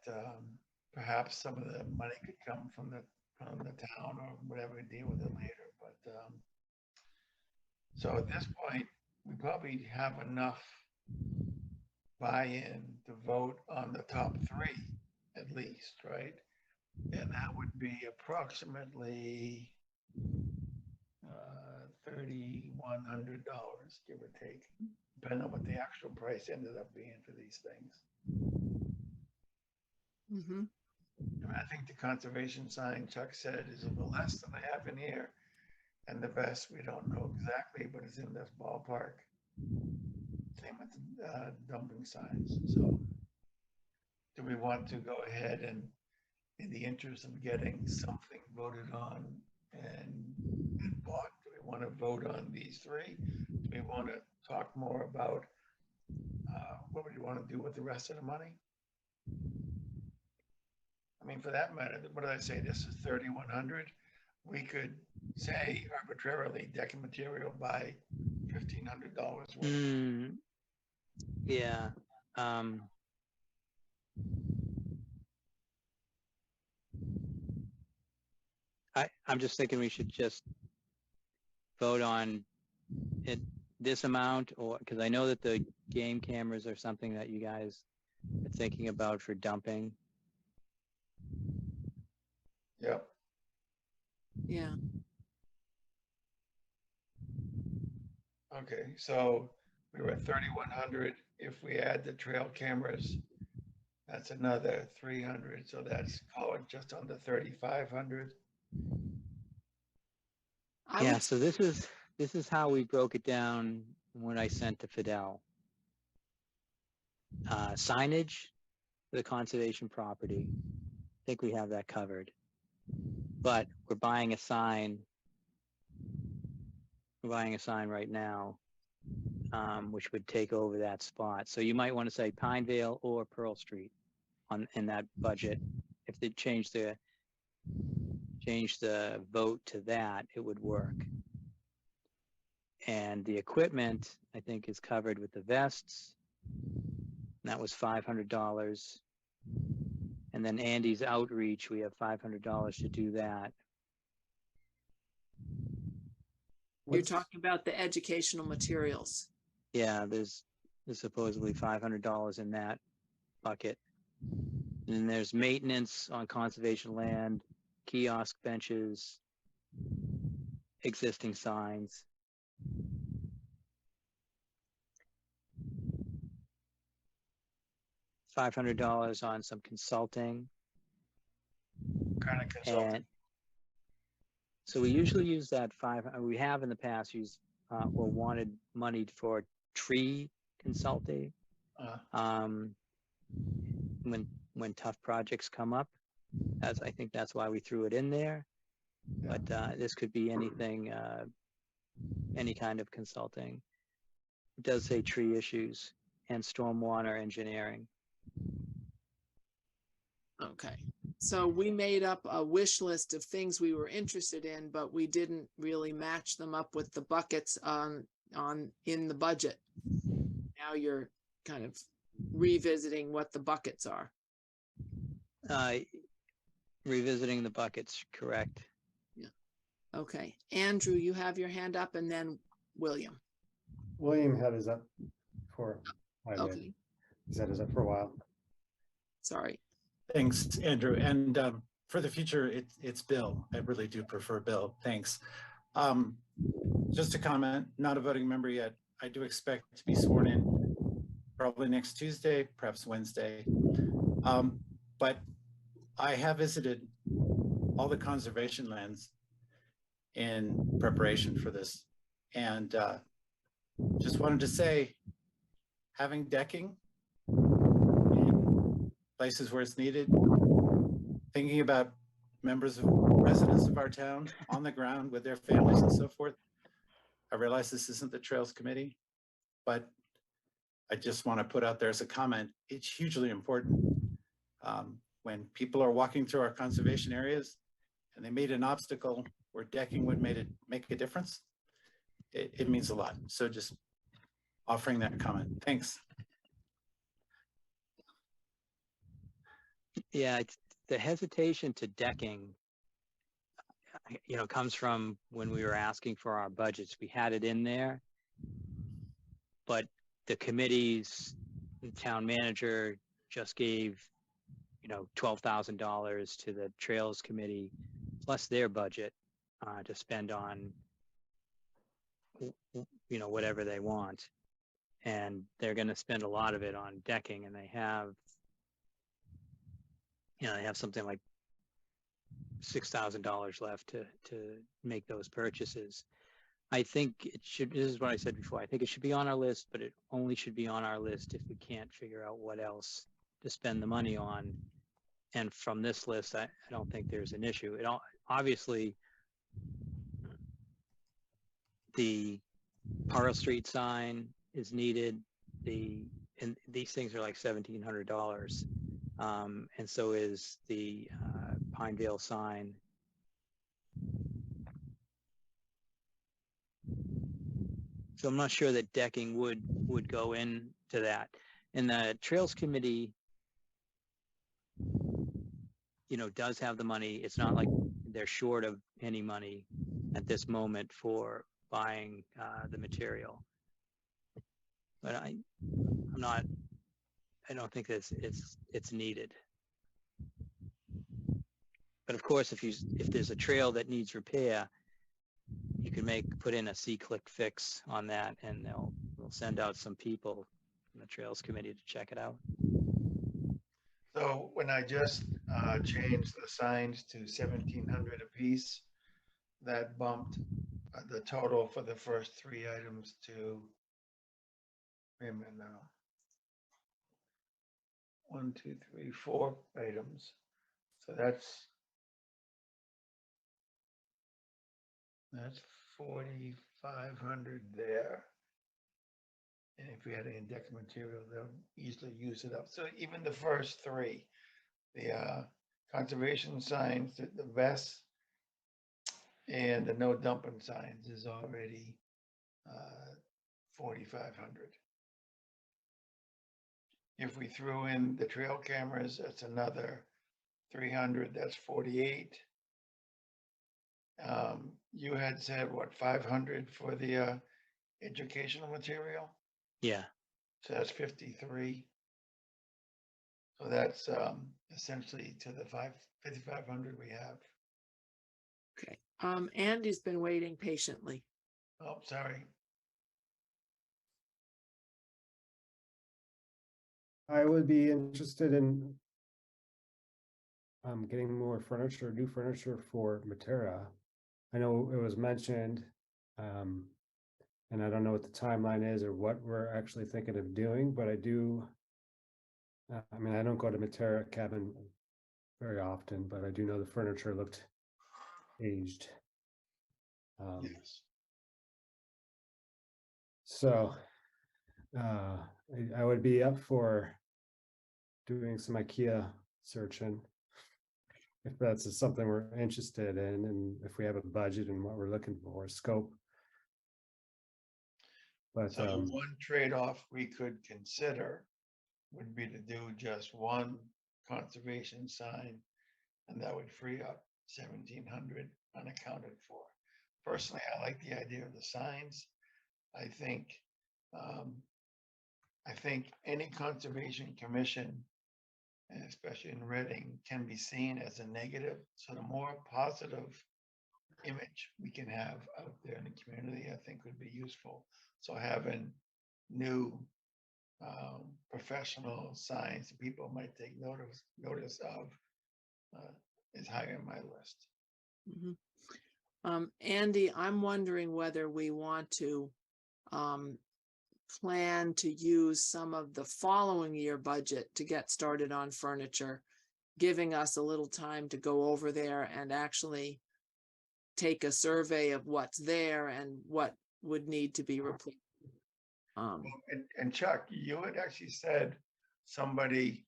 perhaps some of the money could come from the town or whatever, deal with it later. But so at this point, we probably have enough buy-in to vote on the top 3 at least, right? And that would be approximately $3,100, give or take, depending on what the actual price ended up being for these things. Mm-hmm. And I think the conservation sign, Chuck said, is a little less than I have in here. And the best, we don't know exactly, but it's in this ballpark. Same with the dumping signs. So do we want to go ahead and, in the interest of getting something voted on and bought, do we want to vote on these 3? Do we want to talk more about what would you want to do with the rest of the money? I mean, for that matter, what did I say? This is 3,100. We could say arbitrarily decking material by $1,500 worth. Yeah. I'm just thinking we should just vote on it, this amount, or because I know that the game cameras are something that you guys are thinking about for dumping. Yep. Yeah. Okay, so we were at 3,100. If we add the trail cameras, that's another 300. So that's, call it just under 3,500. Yeah, so this is how we broke it down when I sent to Fidel. Signage for the conservation property, I think we have that covered. But we're buying a sign. We're buying a sign right now, which would take over that spot. So you might want to say Pinevale or Pearl Street in that budget. If they change the vote to that, it would work. And the equipment, I think, is covered with the vests. And that was $500. And then Andy's outreach, we have $500 to do that. You're What's- talking about the educational materials. Yeah, there's supposedly $500 in that bucket. And then there's maintenance on conservation land, kiosk benches, existing signs. $500 on some consulting. Kind of consulting. And so we usually use that we have in the past used, or wanted money for tree consulting. Uh, When tough projects come up, I think that's why we threw it in there. Yeah. But this could be anything, any kind of consulting. It does say tree issues and stormwater engineering. Okay, so we made up a wish list of things we were interested in, but we didn't really match them up with the buckets in the budget. Now you're kind of revisiting what the buckets are. Revisiting the buckets, correct? Okay, Andrew, you have your hand up, and then William. William had his up for, Okay, he's had his up for a while. sorry. Thanks, Andrew. And for the future, it's Bill. I really do prefer Bill. Thanks. Just a comment, not a voting member yet. I do expect to be sworn in probably next Tuesday, perhaps Wednesday. But I have visited all the conservation lands in preparation for this. And just wanted to say, having decking in places where it's needed, thinking about residents of our town on the ground with their families and so forth. I realize this isn't the Trails Committee, but I just want to put out there as a comment, it's hugely important. When people are walking through our conservation areas and they made an obstacle where decking would make a difference, it means a lot. So just offering that comment. Thanks. Yeah, the hesitation to decking, comes from when we were asking for our budgets. We had it in there, but the committees, the town manager just gave, $12,000 to the Trails Committee, plus their budget to spend on, whatever they want. And they're going to spend a lot of it on decking, and they have, they have something like $6,000 left to make those purchases. I think this is what I said before, I think it should be on our list, but it only should be on our list if we can't figure out what else to spend the money on. And from this list, I don't think there's an issue. Obviously, the Pearl Street sign is needed. And these things are like $1,700. And so is the Pinevale sign. So I'm not sure that decking would go into that. And the Trails Committee, does have the money. It's not like they're short of any money at this moment for buying the material. But I don't think it's needed. But of course, if there's a trail that needs repair, you can put in a C-click fix on that, and they'll send out some people from the Trails Committee to check it out. So when I just changed the signs to 1,700 apiece, that bumped the total for the first three items to, wait a minute now. 1, 2, 3, 4 items. So that's 4,500 there. And if we had any deck material, they'll easily use it up. So even the first three, the conservation signs, the vests, and the no dumping signs is already 4,500. If we threw in the trail cameras, that's another 300, that's 48. You had said, what, 500 for the educational material? Yeah, So that's 53. So that's essentially to the 5,500 we have. Okay, Andy's been waiting patiently. Oh, sorry. I would be interested in getting more furniture, new furniture for Matera. I know it was mentioned, and I don't know what the timeline is or what we're actually thinking of doing, but I do. I mean, I don't go to Matera Cabin very often, but I do know the furniture looked aged. Yes. So I would be up for doing some IKEA searching if that's something we're interested in, and if we have a budget and what we're looking for, scope. But So one trade-off we could consider would be to do just one conservation sign, and that would free up 1,700 unaccounted for. Personally, I like the idea of the signs. I think any conservation commission, and especially in Reading, can be seen as a negative. So the more positive image we can have out there in the community, I think would be useful. So having new professional signs that people might take notice of is higher on my list. Mhm. Andy, I'm wondering whether we want to plan to use some of the following year budget to get started on furniture, giving us a little time to go over there and actually take a survey of what's there and what would need to be replaced. And Chuck, you had actually said somebody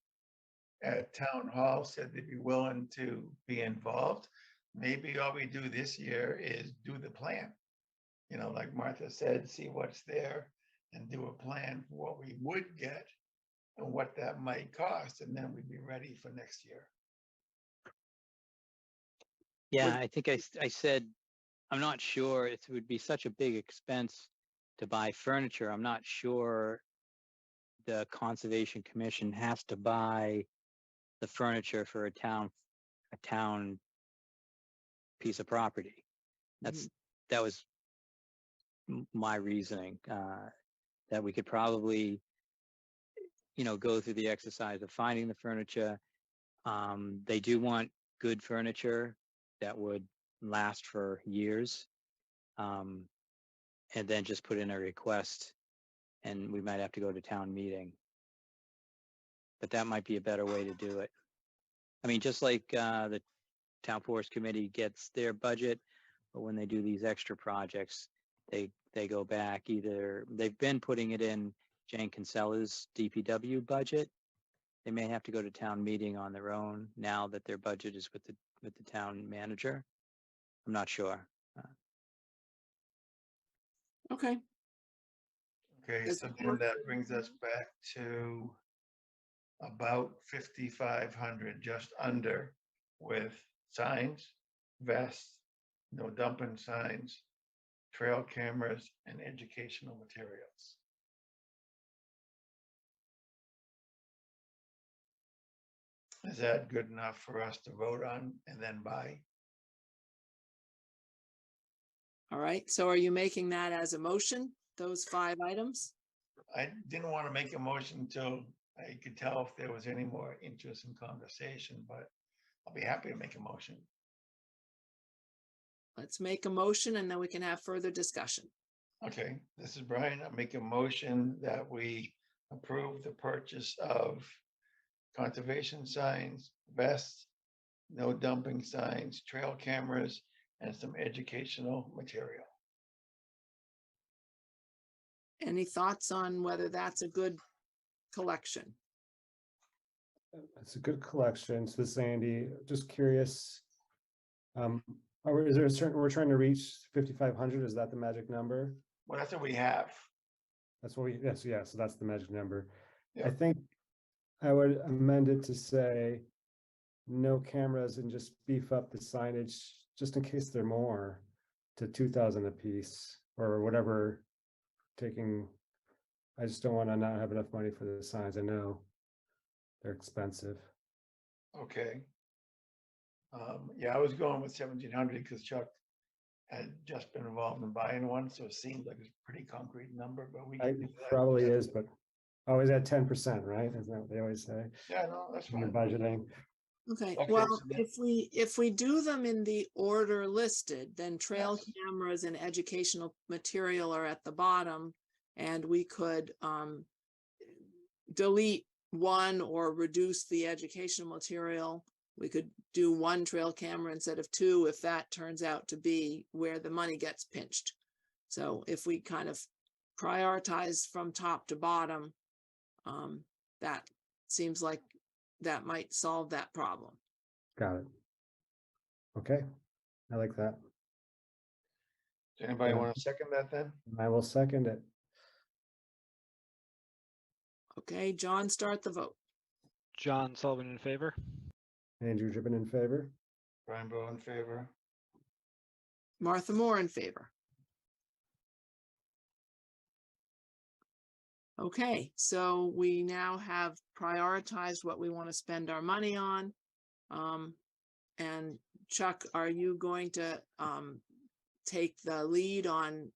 at town hall said they'd be willing to be involved. Maybe all we do this year is do the plan. You know, like Martha said, see what's there and do a plan for what we would get and what that might cost, and then we'd be ready for next year. yeah, I think I said, I'm not sure it would be such a big expense to buy furniture. I'm not sure the Conservation Commission has to buy the furniture for a town piece of property. That was my reasoning, that we could probably, go through the exercise of finding the furniture. They do want good furniture that would last for years. And then just put in a request, and we might have to go to town meeting. But that might be a better way to do it. I mean, just like the Town Forest Committee gets their budget, but when they do these extra projects, they go back. Either they've been putting it in Jane Kinsella's DPW budget. They may have to go to town meeting on their own now that their budget is with the town manager. I'm not sure. Okay, Okay, Does so it then work? that brings us back to about 5,500, just under, with signs, vests, no dumping signs, trail cameras, and educational materials. Is that good enough for us to vote on and then buy? all right. So are you making that as a motion, those 5 items? I didn't want to make a motion until I could tell if there was any more interest in conversation, but I'll be happy to make a motion. Let's make a motion and then we can have further discussion. Okay, this is Brian. I make a motion that we approve the purchase of conservation signs, vests, no dumping signs, trail cameras, and some educational material. Any thoughts on whether that's a good collection? it's a good collection. So this is Andy, just curious. Is there a certain, we're trying to reach 5,500? Is that the magic number? Well, that's what we have. That's what we, yes, yeah, so that's the magic number. I Yeah. think I would amend it to say no cameras and just beef up the signage, just in case they're more, to 2,000 apiece or whatever, I just don't want to not have enough money for the signs. I know they're expensive. Okay. Yeah, I was going with 1,700 because Chuck had just been involved in buying one, so it seemed like it's a pretty concrete number, but we I can do that. probably is, but always at 10%, right? Isn't that what they always say Yeah, no, that's when you're fine. budgeting? Okay, Okay, well, so then- if we do them in the order listed, then trail cameras and educational material are at the bottom. And we could delete one or reduce the educational material. We could do one trail camera instead of two if that turns out to be where the money gets pinched. So if we kind of prioritize from top to bottom, that seems like that might solve that problem. Got it. Okay, I like that. Does anybody Yeah. want to second that then? I will second it. Okay, John, start the vote. John Sullivan in favor. Andrew Driven in favor. Brian Bowe in favor. Martha Moore in favor. Okay, so we now have prioritized what we want to spend our money on. And Chuck, are you going to take the lead on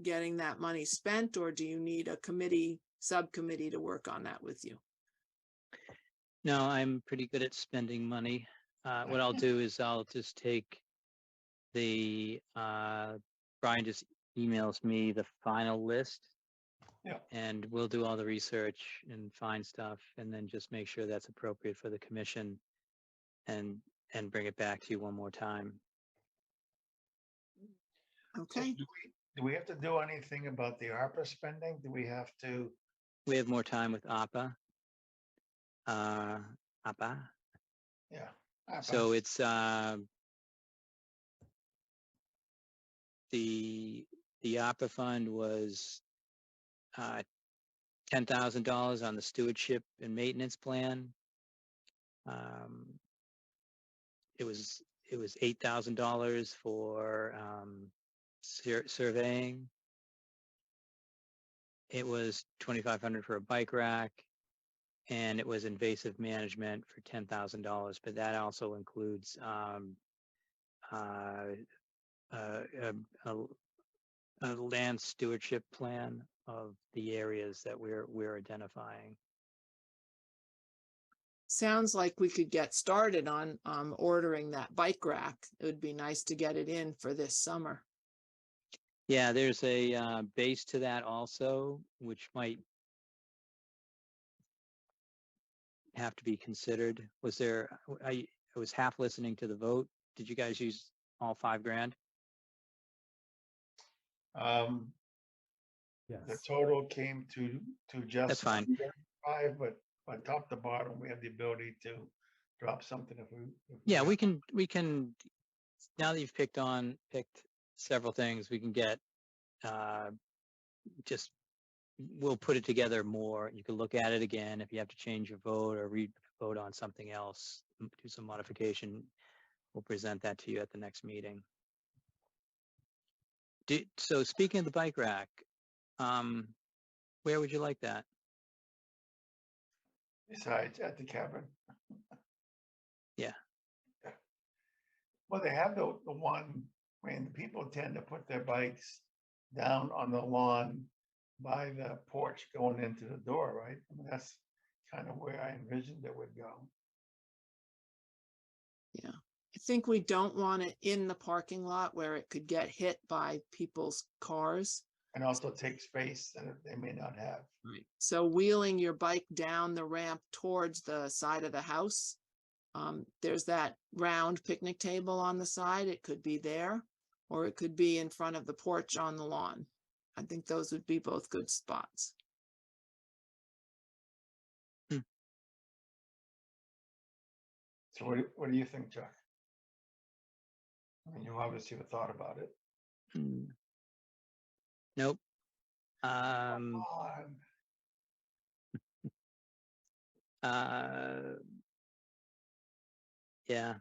getting that money spent, or do you need a subcommittee to work on that with you? No, I'm pretty good at spending money. What I'll do is I'll just take Brian just emails me the final list. Yeah. And we'll do all the research and find stuff and then just make sure that's appropriate for the commission and bring it back to you one more time. So Okay, do we have to do anything about the ARPA spending? Do we have to? We have more time with APA. APA. Yeah. ARPA. So it's the APA fund was $10,000 on the stewardship and maintenance plan. It was $8,000 for surveying. It was $2,500 for a bike rack, and it was invasive management for $10,000. But that also includes a land stewardship plan of the areas that we're identifying. sounds like we could get started on ordering that bike rack. It would be nice to get it in for this summer. Yeah, there's a base to that also, which might have to be considered. Was there? I was half listening to the vote. Did you guys use all $5,000? The Yes. total came to just. That's fine. under 5, but top to bottom, we have the ability to drop something if we. Yeah, we can, now that you've picked several things, we can get, we'll put it together more. You can look at it again. If you have to change your vote or vote on something else, do some modification, we'll present that to you at the next meeting. So speaking of the bike rack, where would you like that? Besides at the cabin. Yeah. Well, they have the one, I mean, people tend to put their bikes down on the lawn by the porch going into the door, right? I mean, that's kind of where I envisioned it would go. Yeah, I think we don't want it in the parking lot where it could get hit by people's cars. And also take space that they may not have. Right. So wheeling your bike down the ramp towards the side of the house, there's that round picnic table on the side. It could be there, or it could be in front of the porch on the lawn. I think those would be both good spots. So what do you think, Chuck? I mean, you obviously have thought about it. Nope, Um, on. Yeah.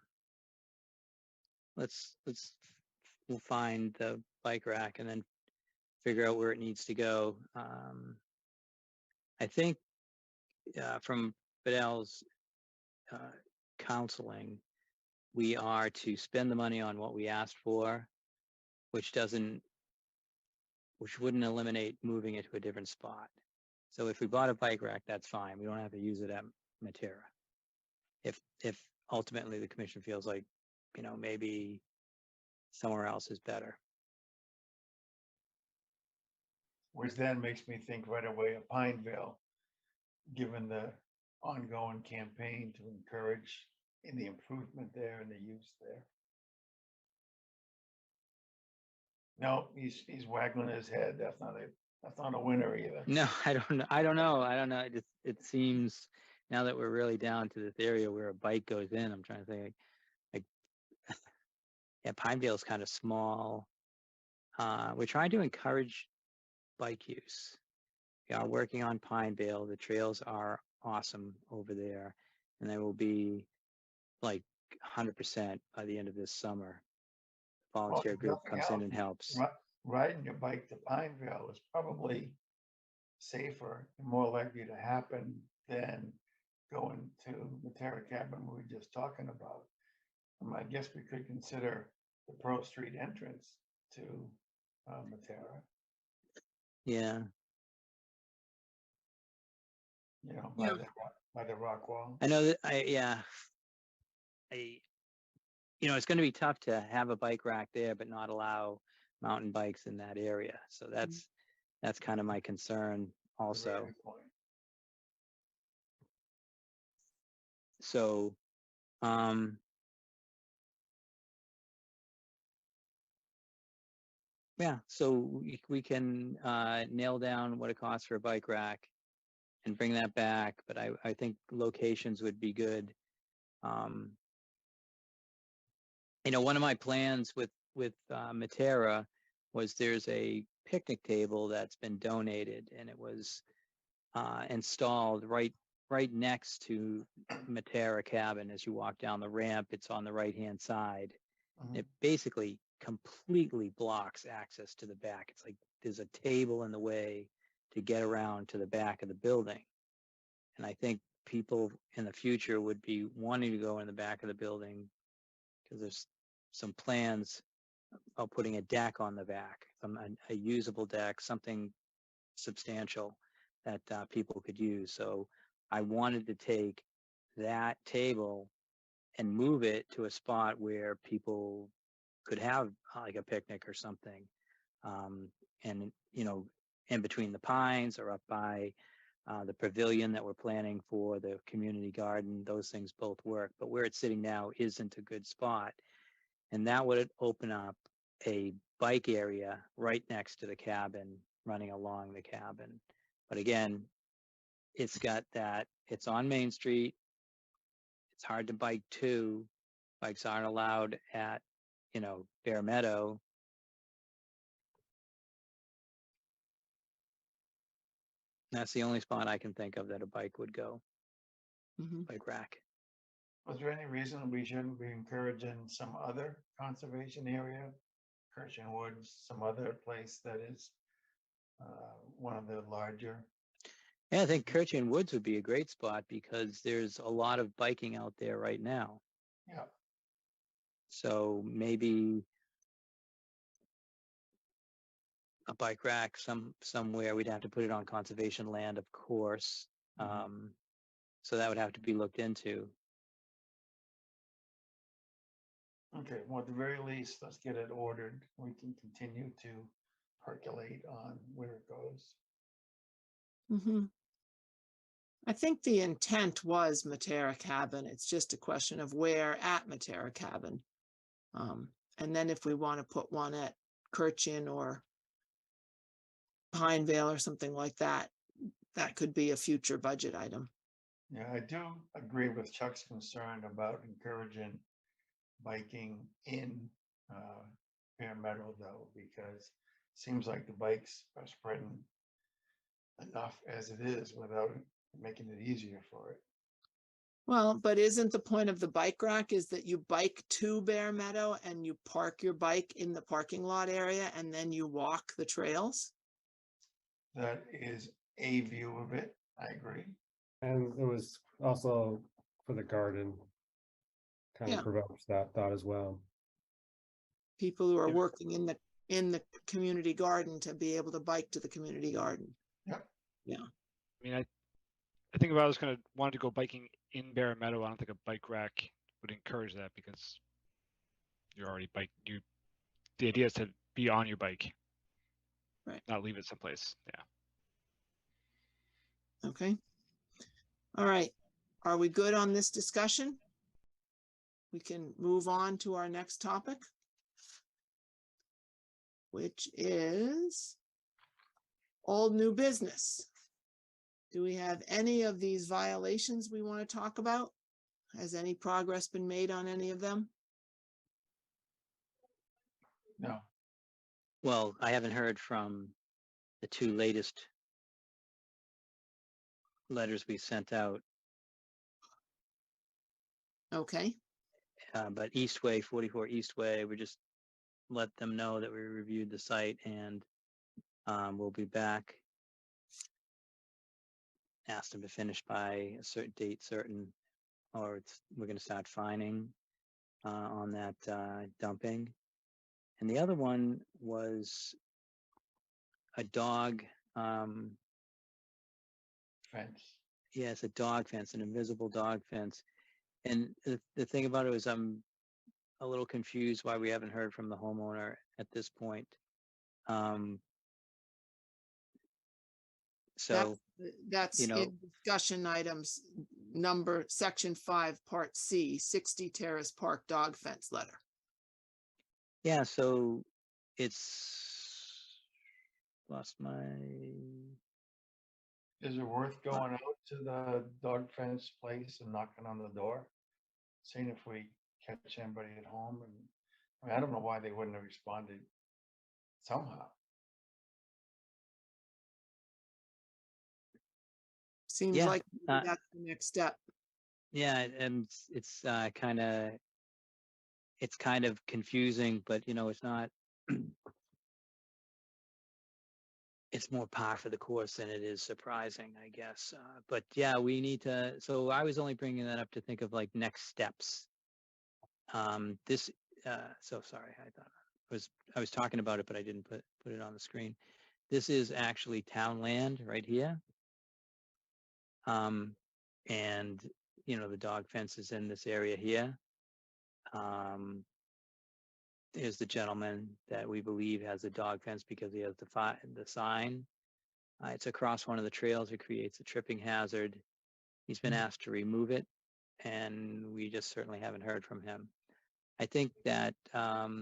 We'll find the bike rack and then figure out where it needs to go. I think from Fidel's counseling, we are to spend the money on what we asked for, which wouldn't eliminate moving it to a different spot. So if we bought a bike rack, that's fine. We don't have to use it at Matera. If ultimately the commission feels like, maybe somewhere else is better. Which then makes me think right away of Pineville, given the ongoing campaign to encourage in the improvement there and the use there. No, he's waggling his head. That's not a winner either. No, I don't know. It seems now that we're really down to this area where a bike goes in, I'm trying to think like yeah, Pineville's kind of small. We're trying to encourage bike use. We are working on Pineville. The trails are awesome over there, and they will be like 100% by the end of this summer. Volunteer if group nothing comes in else, and helps. Riding your bike to Pineville is probably safer and more likely to happen than going to Matera Cabin we were just talking about. I guess we could consider the Pearl Street entrance to Matera, Yeah. by Yeah. the rock wall. I know that it's going to be tough to have a bike rack there, but not allow mountain bikes in that area. So that's kind of my concern That's a very also. good point. So, yeah, so we can nail down what it costs for a bike rack and bring that back. But I think locations would be good. One of my plans with Matera was there's a picnic table that's been donated, and it was installed right next to Matera Cabin. As you walk down the ramp, it's on the right-hand side. Mhm. It basically completely blocks access to the back. It's like there's a table in the way to get around to the back of the building. And I think people in the future would be wanting to go in the back of the building because there's some plans of putting a deck on the back, a usable deck, something substantial that people could use. So I wanted to take that table and move it to a spot where people could have like a picnic or something. And, in between the pines or up by the pavilion that we're planning for the community garden, those things both work. But where it's sitting now isn't a good spot. And that would open up a bike area right next to the cabin, running along the cabin. But again, it's on Main Street. It's hard to bike to. Bikes aren't allowed at, Bear Meadow. That's the only spot I can think of that a bike would go, Mhm. bike rack. Was there any reason we shouldn't be encouraging some other conservation area, Kirchen Woods, some other place that is one of the larger? Yeah, I think Kirchen Woods would be a great spot because there's a lot of biking out there right now. Yeah, So maybe a bike rack somewhere. We'd have to put it on conservation land, of course. So that would have to be looked into. okay, well, at the very least, let's get it ordered. We can continue to percolate on where it goes. Mhm. I think the intent was Matera Cabin. It's just a question of where at Matera Cabin. And then if we want to put one at Kirchen or Pineville or something like that, that could be a future budget item. Yeah, I do agree with Chuck's concern about encouraging biking in Bear Meadow though, because it seems like the bikes are spreading enough as it is without making it easier for it. Well, but isn't the point of the bike rack is that you bike to Bear Meadow and you park your bike in the parking lot area and then you walk the trails? That is a view of it. I agree. And it was also for the garden. Kind Yeah. of provokes that thought as well. People who are Yeah. working in the community garden to be able to bike to the community garden. Yep. Yeah. I mean, I think if I was gonna wanted to go biking in Bear Meadow, I don't think a bike rack would encourage that because you're already the idea is to be on your bike. Right. Not leave it someplace. Yeah. Okay. All right. Are we good on this discussion? We can move on to our next topic, which is old new business. Do we have any of these violations we want to talk about? Has any progress been made on any of them? No. Well, I haven't heard from the two latest letters we sent out, Okay, but Eastway, 44 Eastway, we just let them know that we reviewed the site and we'll be back. Asked them to finish by a certain date, certain, or we're going to start fining on that dumping. And the other one was a dog. Fence. Yeah, it's a dog fence, an invisible dog fence. And the thing about it is I'm a little confused why we haven't heard from the homeowner at this point. So, that's you know, in discussion items, section 5, part C, 60 Terrace Park dog fence letter. yeah, so it's lost my, Is it worth going out to the dog fence place and knocking on the door? Seeing if we catch anybody at home and, I mean, I don't know why they wouldn't have responded somehow. Seems Yeah, like that's the next step. yeah, and it's kind of confusing, but you know, it's not, it's more par for the course than it is surprising, I guess. But yeah, we need to, so I was only bringing that up to think of like next steps. So sorry, I was talking about it, but I didn't put it on the screen. This is actually town land right here. And you know, the dog fence is in this area here. There's the gentleman that we believe has a dog fence because he has the sign. It's across one of the trails. It creates a tripping hazard. He's been asked to remove it, and we just certainly haven't heard from him. I think that I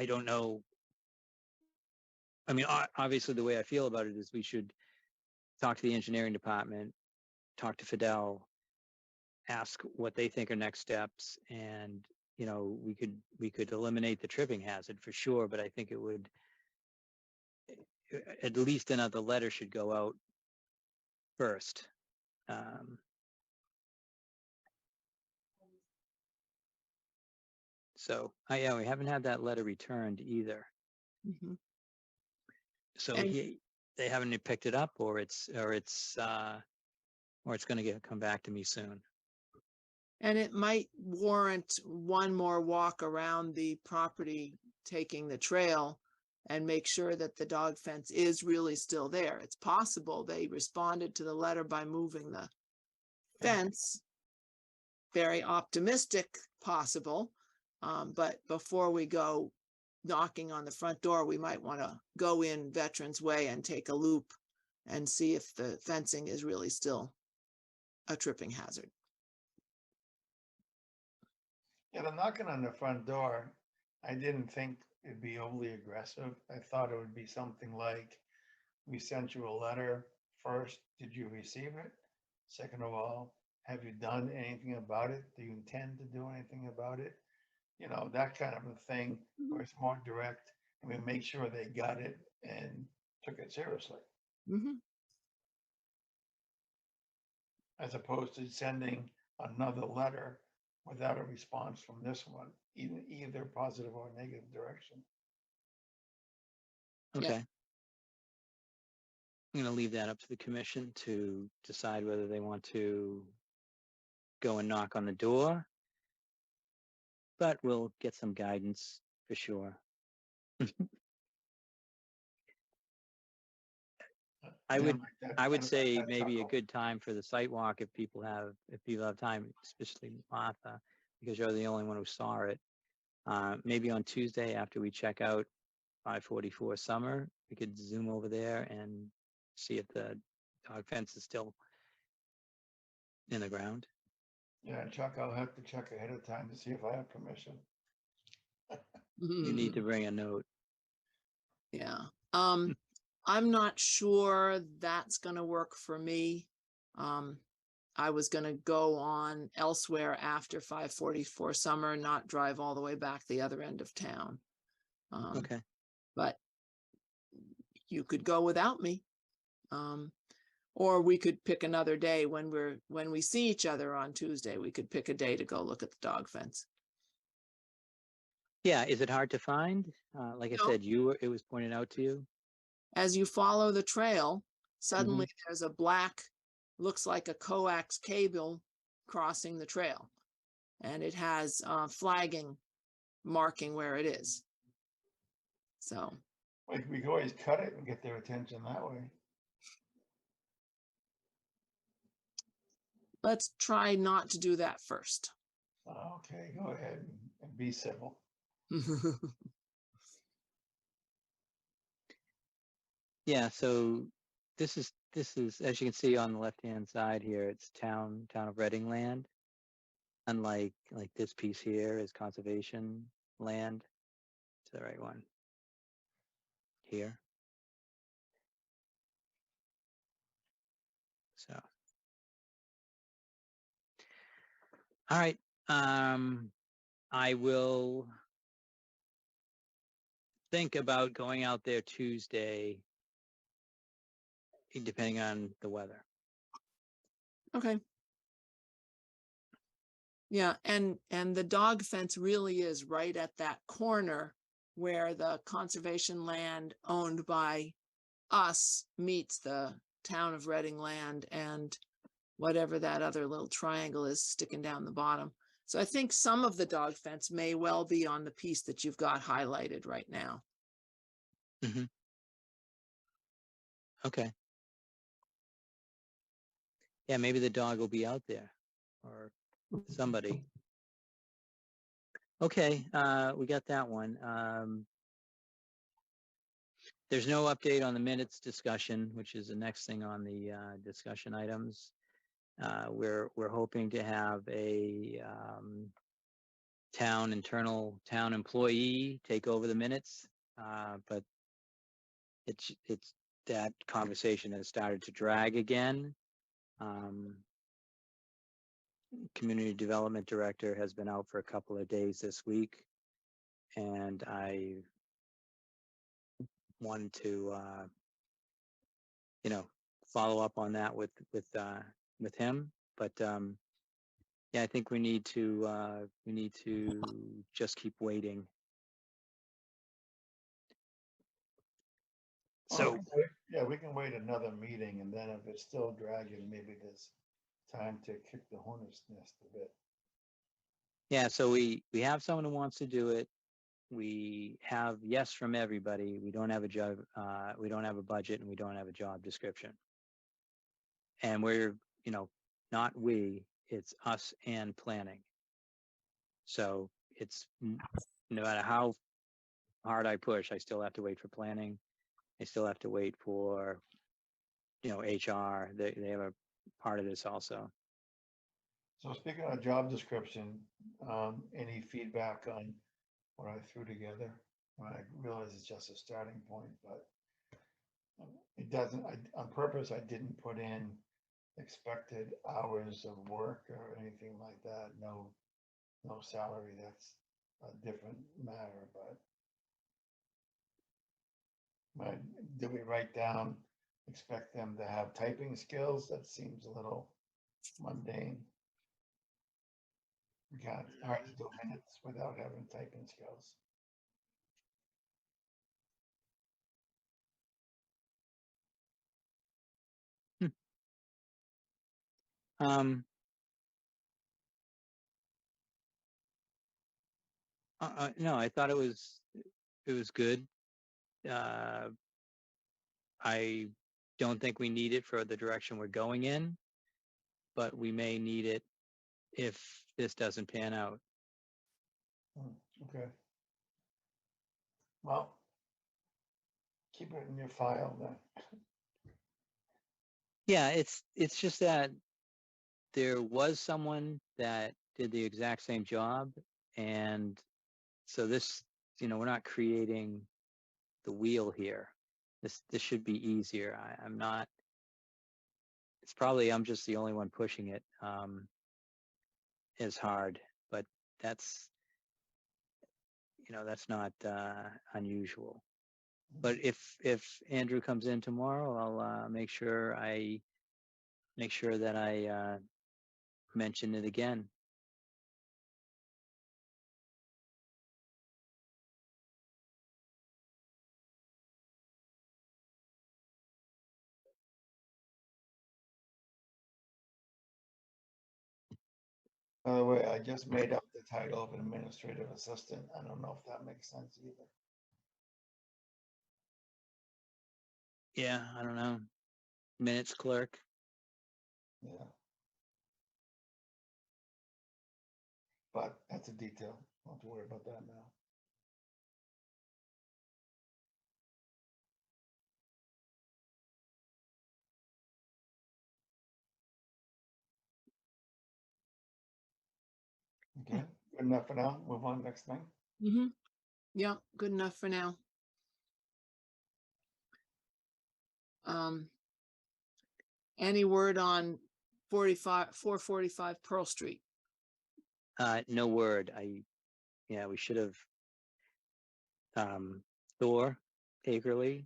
don't know. I mean, obviously, the way I feel about it is we should talk to the engineering department, talk to Fidel, ask what they think are next steps, and you know, we could eliminate the tripping hazard for sure. But I think it would, at least another letter should go out first. So yeah, we haven't had that letter returned either. Mhm. So And- they haven't picked it up, or it's going to come back to me soon. And it might warrant one more walk around the property, taking the trail and make sure that the dog fence is really still there. It's possible they responded to the letter by moving the fence. Very optimistic possible. But before we go knocking on the front door, we might want to go in Veterans Way and take a loop and see if the fencing is really still a tripping hazard. Yeah, the knocking on the front door, I didn't think it'd be overly aggressive. I thought it would be something like, we sent you a letter first, did you receive it? Second of all, have you done anything about it? Do you intend to do anything about it? You know, that kind of a thing, where it's more direct and we make sure they got it and took it seriously, Mhm. as opposed to sending another letter without a response from this one, either positive or negative direction. Yeah. Okay. I'm gonna leave that up to the commission to decide whether they want to go and knock on the door. But we'll get some guidance for sure. I Yeah, would, like that- I would like say that maybe a chuckle. good time for the site walk if people have time, especially Martha, because you're the only one who saw it. Maybe on Tuesday after we check out 544 Summer, we could zoom over there and see if the dog fence is still in the ground. Yeah, Chuck, I'll have to check ahead of time to see if I have permission. You need to bring a note. Yeah. I'm not sure that's gonna work for me. I was gonna go on elsewhere after 544 Summer, not drive all the way back the other end of town. Okay. But you could go without me. Or we could pick another day when we see each other on Tuesday, we could pick a day to go look at the dog fence. Yeah, is it hard to find? Like I No. said, it was pointed out to you. As you follow the trail, suddenly there's a black, looks like a coax cable crossing the trail. And it has flagging marking where it is. So, We can always cut it and get their attention that way. let's try not to do that first. Okay, go ahead and be civil. Yeah, so this is, as you can see on the left-hand side here, it's town of Reading land. Unlike like this piece here is conservation land. It's the right one. Here. So. All right. I will think about going out there Tuesday, depending on the weather. Okay. Yeah, and the dog fence really is right at that corner where the conservation land owned by us meets the town of Reading land and whatever that other little triangle is sticking down the bottom. So I think some of the dog fence may well be on the piece that you've got highlighted right now. Okay. Yeah, maybe the dog will be out there or somebody. Okay, we got that one. There's no update on the minutes discussion, which is the next thing on the discussion items. We're hoping to have a town employee take over the minutes, but it's that conversation has started to drag again. Community development director has been out for a couple of days this week, and I wanted to follow up on that with him. But yeah, I think we need to just keep waiting. So Yeah, we can wait another meeting, and then if it's still dragging, maybe there's time to kick the hornet's nest a bit. yeah, so we have someone who wants to do it. We have yes from everybody. We don't have a job. We don't have a budget, and we don't have a job description. And we're, not we. It's us and planning. So it's no matter how hard I push, I still have to wait for planning. I still have to wait for, HR. They have a part of this also. So speaking of job description, any feedback on what I threw together? I realize it's just a starting point, but it doesn't, on purpose, I didn't put in expected hours of work or anything like that. No salary. That's a different matter, but But do we write down, expect them to have typing skills? That seems a little mundane. God, it's hard to do minutes without having typing skills. Um, no, I thought it was good. I don't think we need it for the direction we're going in, but we may need it if this doesn't pan out. Okay. Well, keep it in your file then. Yeah, it's just that there was someone that did the exact same job, and so this, we're not creating the wheel here. This should be easier. I'm not. It's probably I'm just the only one pushing it as hard, but that's that's not unusual. But if Andrew comes in tomorrow, I'll make sure that I mention it again. By the way, I just made up the title of administrative assistant. I don't know if that makes sense either. Yeah, I don't know. Minutes clerk. Yeah. But that's a detail. Don't have to worry about that now. Okay, good enough for now. Move on, next thing. Mm-hmm. Yeah, good enough for now. Any word on 445 Pearl Street? No word. We should have Thor Akerley,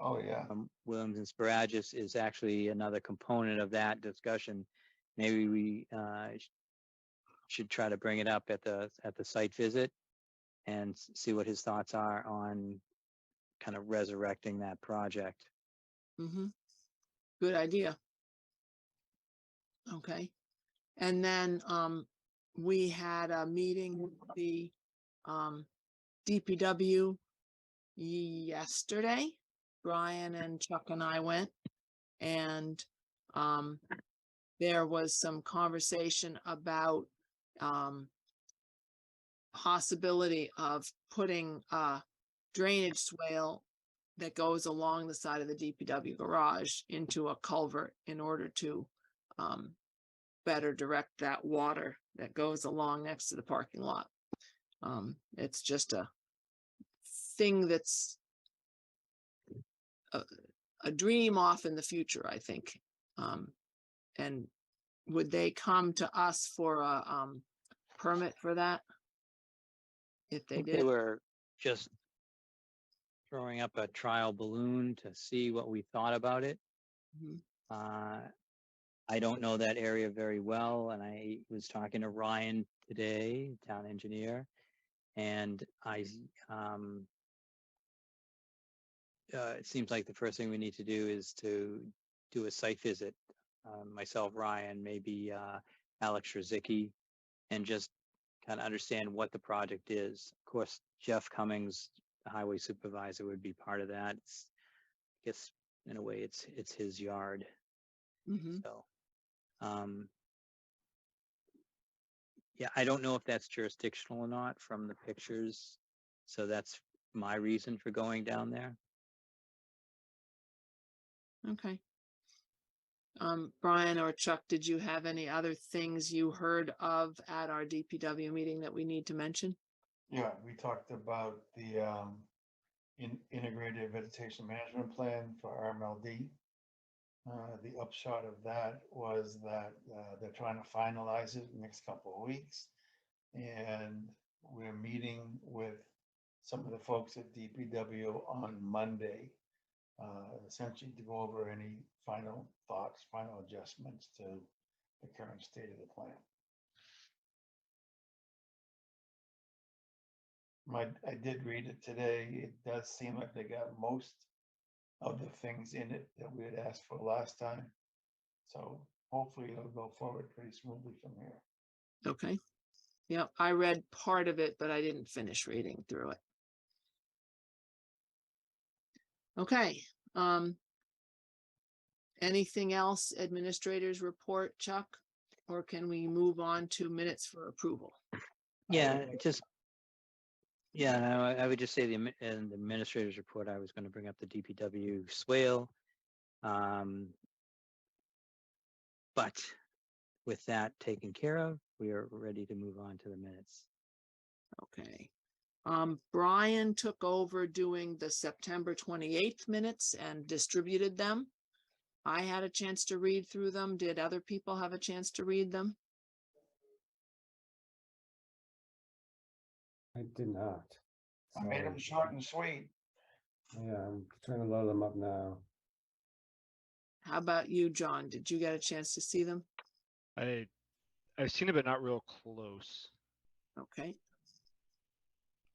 Oh, yeah. Williams and Sparagus is actually another component of that discussion. Maybe we should try to bring it up at the site visit and see what his thoughts are on kind of resurrecting that project. Mm-hmm. Good idea. Okay. And then we had a meeting with the DPW yesterday. Brian and Chuck and I went, and there was some conversation about possibility of putting a drainage swale that goes along the side of the DPW garage into a culvert in order to better direct that water that goes along next to the parking lot. It's just a thing that's a dream off in the future, I think. And would they come to us for a permit for that? If they They did? were just throwing up a trial balloon to see what we thought about it. Mhm. I don't know that area very well, and I was talking to Ryan today, town engineer, and it seems like the first thing we need to do is to do a site visit. Myself, Ryan, maybe Alex Ruzicki, and just kind of understand what the project is. Of course, Jeff Cummings, the highway supervisor, would be part of that. I guess in a way, it's his yard. Mhm. So, yeah, I don't know if that's jurisdictional or not from the pictures. So that's my reason for going down there. Okay. Brian or Chuck, did you have any other things you heard of at our DPW meeting that we need to mention? Yeah, we talked about the integrated vegetation management plan for RMLD. The upshot of that was that they're trying to finalize it in the next couple of weeks. And we're meeting with some of the folks at DPW on Monday essentially to go over any final thoughts, final adjustments to the current state of the plan. I did read it today. It does seem like they got most of the things in it that we had asked for last time. So hopefully it'll go forward pretty smoothly from here. Okay. Yeah, I read part of it, but I didn't finish reading through it. Okay. Anything else, administrators report, Chuck? Or can we move on to minutes for approval? Yeah, just, yeah, no, I would just say in the administrator's report, I was going to bring up the DPW swale. But with that taken care of, we are ready to move on to the minutes. Okay. Brian took over doing the September 28th minutes and distributed them. I had a chance to read through them. Did other people have a chance to read them? I did not. I made them Sorry. short and sweet. Yeah, I'm trying to load them up now. How about you, John? Did you get a chance to see them? I've seen it, but not real close. Okay.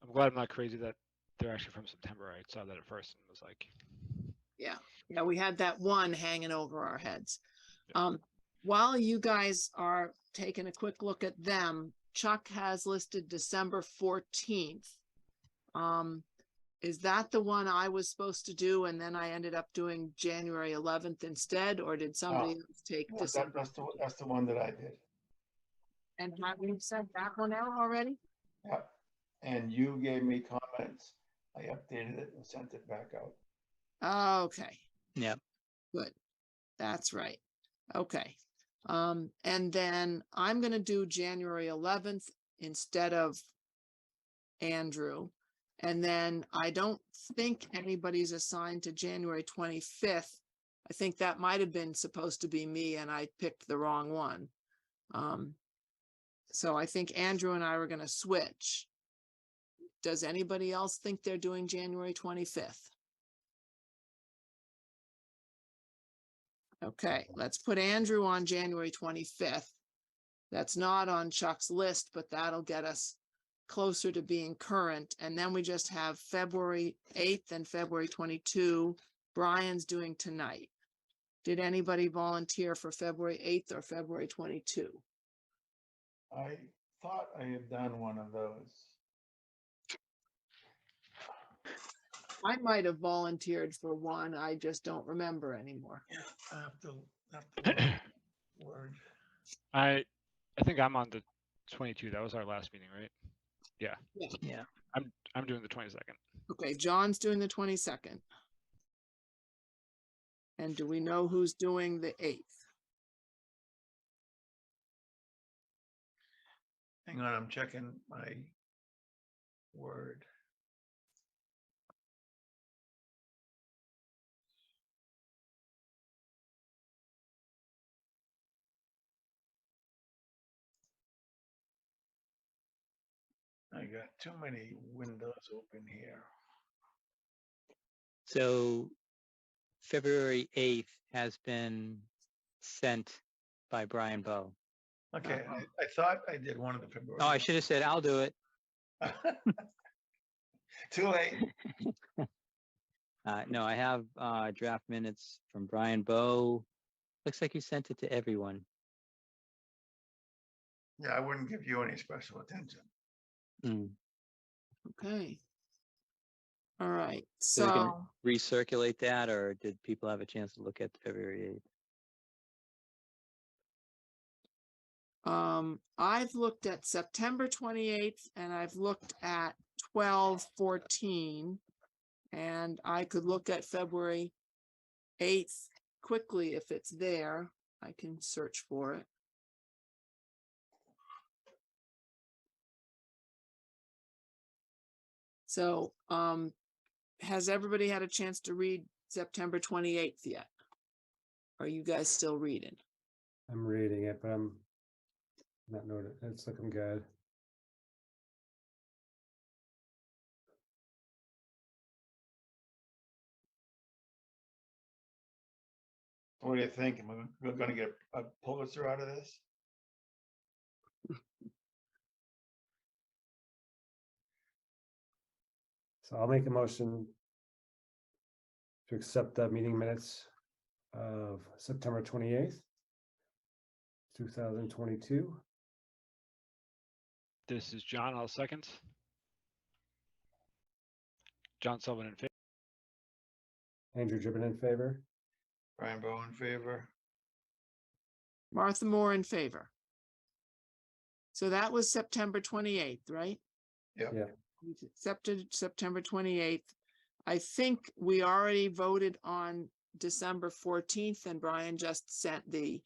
I'm glad I'm not crazy that they're actually from September. I saw that at first and was like, Yeah, we had that one hanging over our heads. While you guys are taking a quick look at them, Chuck has listed December 14th. Is that the one I was supposed to do and then I ended up doing January 11th instead, or did somebody else take No, December? that's the one that I did. And have you sent that one out already? Yeah. And you gave me comments. I updated it and sent it back out. Okay. Yep. Good. That's right. Okay. And then I'm going to do January 11th instead of Andrew. And then I don't think anybody's assigned to January 25th. I think that might have been supposed to be me and I picked the wrong one. So I think Andrew and I were going to switch. Does anybody else think they're doing January 25th? Okay, let's put Andrew on January 25th. That's not on Chuck's list, but that'll get us closer to being current. And then we just have February 8th and February 22. Brian's doing tonight. Did anybody volunteer for February 8th or February 22? I thought I had done one of those. I might have volunteered for one. I just don't remember anymore. I have to look. Word. I think I'm on the 22. That was our last meeting, right? Yeah. Yeah. I'm doing the 22nd. Okay, John's doing the 22nd. And do we know who's doing the 8th? Hang on, I'm checking my Word. I got too many windows open here. So February 8th has been sent by Brian Bowe. Okay, I thought I did one of the February. Oh, I should have said, I'll do it. Too late. No, I have draft minutes from Brian Bowe. Looks like you sent it to everyone. Yeah, I wouldn't give you any special attention. Mm. Okay. All right, So we can so recirculate that, or did people have a chance to look at February 8th? I've looked at September 28th and I've looked at 12/14. And I could look at February 8th quickly if it's there. I can search for it. So, has everybody had a chance to read September 28th yet? Are you guys still reading? I'm reading it, but I'm not noting. It's looking good. What do you think? Am I gonna get a Pulitzer out of this? So I'll make a motion to accept the meeting minutes of September 28th, 2022. This is John. I'll second. John Sullivan in favor. Andrew Gibbon in favor. Brian Bowe in favor. Martha Moore in favor. So that was September 28th, right? Yep. Yeah. We accepted September 28th. I think we already voted on December 14th and Brian just sent the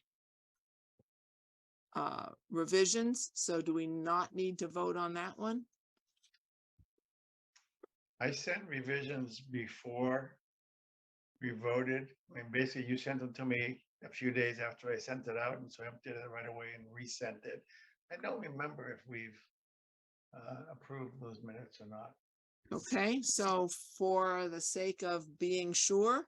revisions. So do we not need to vote on that one? I sent revisions before we voted. I mean, basically you sent them to me a few days after I sent it out, and so I updated it right away and resent it. I don't remember if we've approved those minutes or not. Okay, so for the sake of being sure,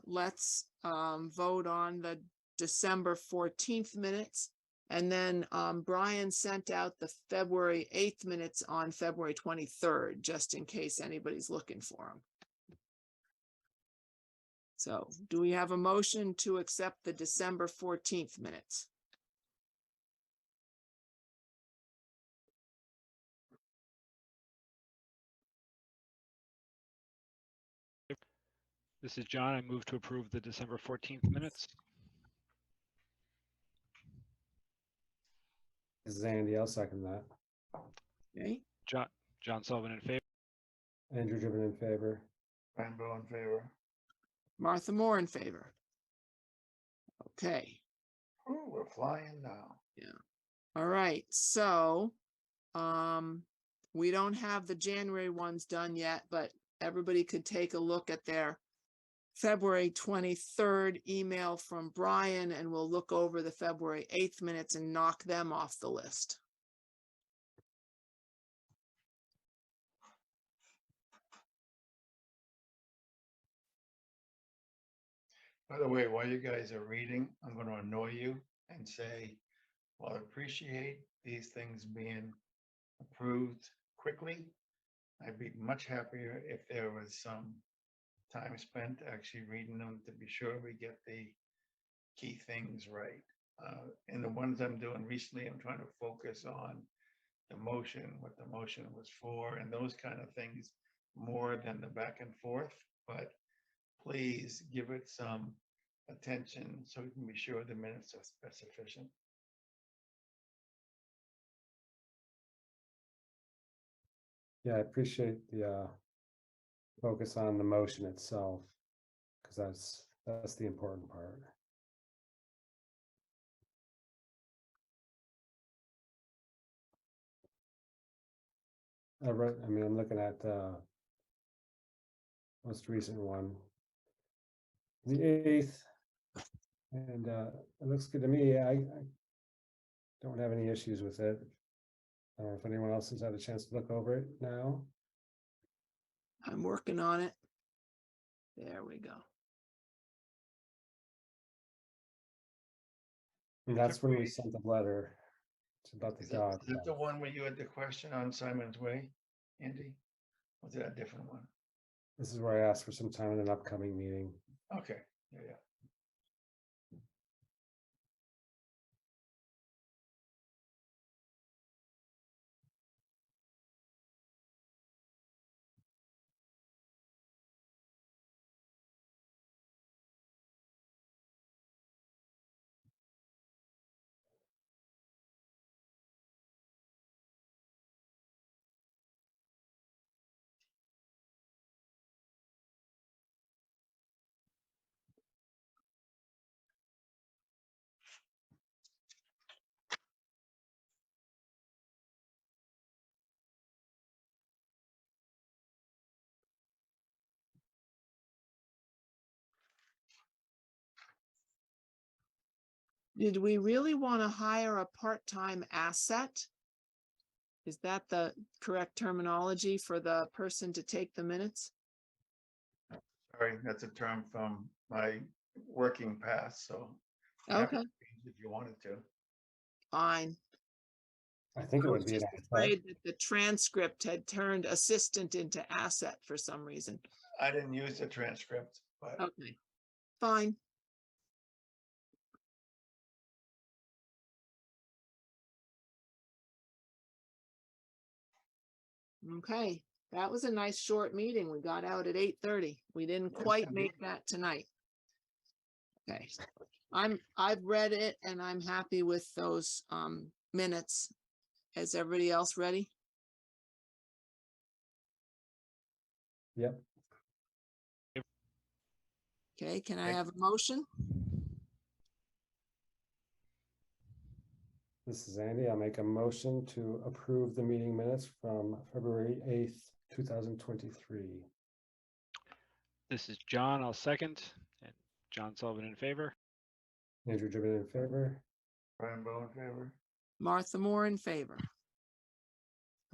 let's vote on the December 14th minutes. And then Brian sent out the February 8th minutes on February 23rd, just in case anybody's looking for them. So do we have a motion to accept the December 14th minutes? This is John. I move to approve the December 14th minutes. This is Andy. I'll second that. Okay, John Sullivan in favor. Andrew Gibbon in favor. Brian Bowe in favor. Martha Moore in favor. Okay, Ooh, we're flying now. all right, so we don't have the January ones done yet, but everybody could take a look at their February 23rd email from Brian, and we'll look over the February 8th minutes and knock them off the list. By the way, while you guys are reading, I'm going to annoy you and say, well, I appreciate these things being approved quickly. I'd be much happier if there was some time spent actually reading them to be sure we get the key things right. And the ones I'm doing recently, I'm trying to focus on the motion, what the motion was for, and those kind of things more than the back and forth. But please give it some attention so we can be sure the minutes are sufficient. Yeah, I appreciate the focus on the motion itself, because that's the important part. I mean, I'm looking at most recent one, the 8th, and it looks good to me. I don't have any issues with it. I don't know if anyone else has had a chance to look over it now. I'm working on it. There we go. And that's when we sent the letter. It's about the Is dog. that the one where you had the question on Simon's Way, Andy? Was it a different one? This is where I asked for some time in an upcoming meeting. Okay, yeah. Did we really want to hire a part-time asset? Is that the correct terminology for the person to take the minutes? Sorry, that's a term from my working path, so. I'm happy Okay, to change If you wanted to. fine. I think it I was would be an just asset. afraid that the transcript had turned assistant into asset for some reason. I didn't use the transcript, but Okay, fine. Okay, that was a nice short meeting. We got out at 8:30. We didn't Yes, quite indeed. make that tonight. Okay, I've read it and I'm happy with those minutes. Is everybody else ready? Yep. Okay, can I Thank- have a motion? This is Andy. I'll make a motion to approve the meeting minutes from February 8th, 2023. This is John, I'll second, and John Sullivan in favor. Andrew Driven in favor. Brian Bowe in favor. Martha Moore in favor.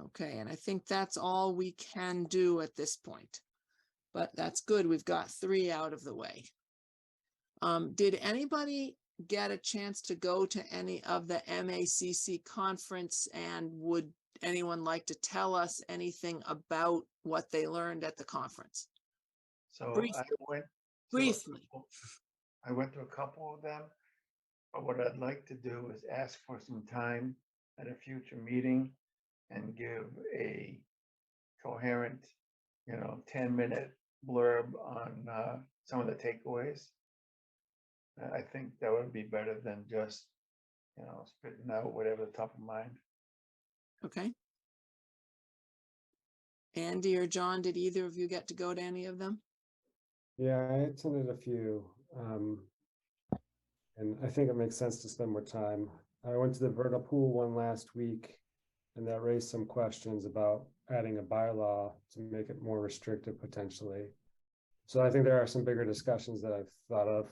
Okay, and I think that's all we can do at this point. But that's good. We've got 3 out of the way. Did anybody get a chance to go to any of the MACC conference, and would anyone like to tell us anything about what they learned at the conference? So Briefly. I went. to a Briefly. couple- I went to a couple of them. But what I'd like to do is ask for some time at a future meeting and give a coherent, 10-minute blurb on some of the takeaways. I think that would be better than just, spitting out whatever the top of mind. Okay. Andy or John, did either of you get to go to any of them? Yeah, I attended a few. And I think it makes sense to spend more time. I went to the vernal pool one last week, and that raised some questions about adding a bylaw to make it more restrictive potentially. So I think there are some bigger discussions that I've thought of.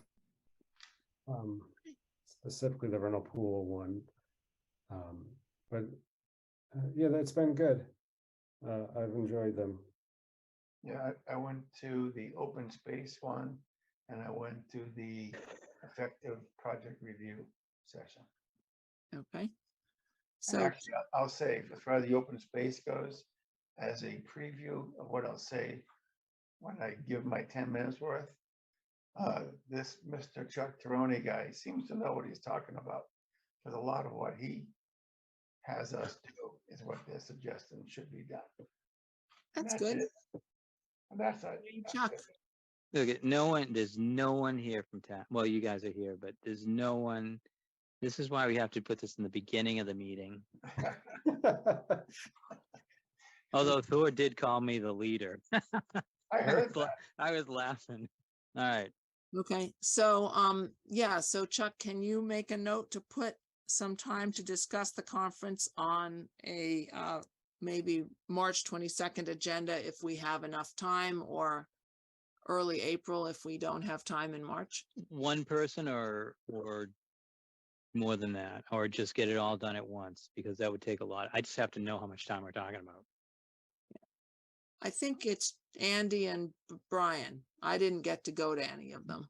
Specifically the vernal pool one. But yeah, that's been good. I've enjoyed them. Yeah, I went to the open space one, and I went to the effective project review session. Okay. And So, actually, I'll say, as far as the open space goes, as a preview of what I'll say when I give my 10 minutes worth, this Mr. Chuck Teroni guy seems to know what he's talking about. Because a lot of what he has us do is what they're suggesting should be done. And that's good. it. And that's it. Chuck. Look, there's no one here from town. Well, you guys are here, but there's no one. This is why we have to put this in the beginning of the meeting. Although Thor did call me the leader. I heard that. I was laughing. All right. Okay, so, yeah, so Chuck, can you make a note to put some time to discuss the conference on a, maybe March 22nd agenda if we have enough time, or early April if we don't have time in March? One person or more than that, or just get it all done at once, because that would take a lot. I just have to know how much time we're talking about. I think it's Andy and Brian. I didn't get to go to any of them.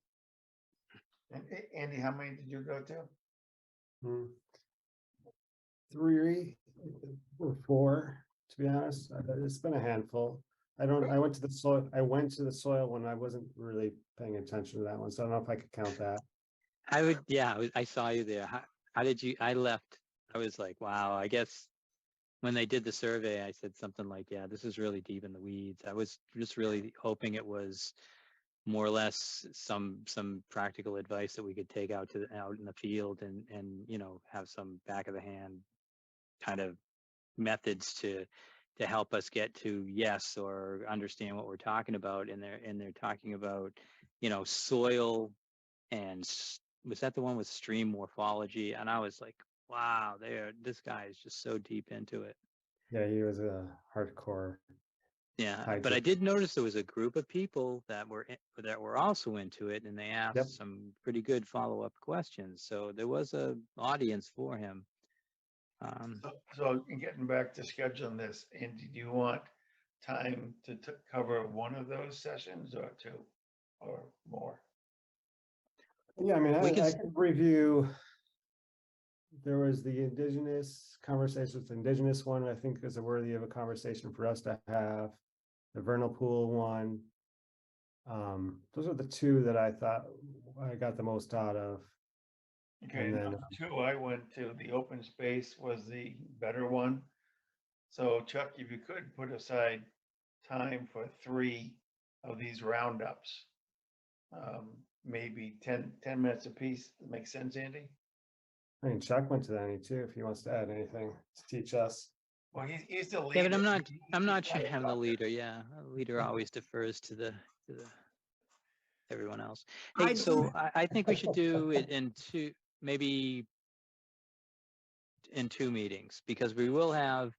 And Andy, how many did you go to? 3 or 4, to be honest. It's been a handful. I went to the soil. I went to the soil when I wasn't really paying attention to that one, so I don't know if I could count that. I saw you there. How did you? I left. I was like, wow. I guess when they did the survey, I said something like, yeah, this is really deep in the weeds. I was just really hoping it was more or less some practical advice that we could take out in the field and have some back of the hand kind of methods to help us get to yes or understand what we're talking about. And they're talking about soil, and was that the one with stream morphology? And I was like, wow, this guy is just so deep into it. Yeah, he was a hardcore. Yeah, but I did notice there was a group of people that were also into it, and they asked some pretty good follow-up questions. So there was a audience for him. So getting back to scheduling this, Andy, do you want time to cover one of those sessions or 2 or more? Yeah, I mean, We can I s- could review. There was the indigenous conversations, the indigenous one, I think is a worthy of a conversation for us to have. The vernal pool one. Those are the two that I thought I got the most out of. Okay, And then, number two, I went to the open space was the better one. So Chuck, if you could put aside time for 3 of these roundups. Maybe 10 minutes apiece. Makes sense, Andy? I mean, Chuck went to that too, if he wants to add anything to teach us. Well, he's the leader. Yeah, but I'm He not sure kinda having the talked. leader. Yeah, a leader always defers to the everyone else. Hey, I so do, I think we should do it in two, maybe in 2 meetings, because we will have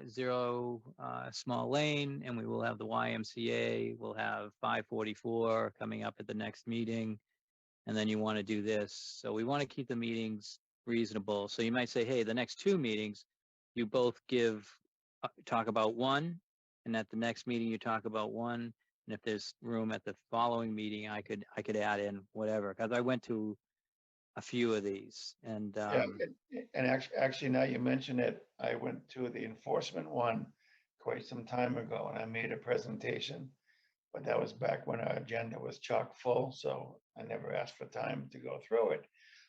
Zero Small Lane, and we will have the YMCA. We'll have 544 coming up at the next meeting, and then you want to do this. So we want to keep the meetings reasonable. So you might say, hey, the next 2 meetings, you both talk about one, and at the next meeting you talk about one. And if there's room at the following meeting, I could add in whatever, because I went to a few of these, and Yeah, and actually, now you mention it, I went to the enforcement one quite some time ago and I made a presentation. But that was back when our agenda was chock full, so I never asked for time to go through it.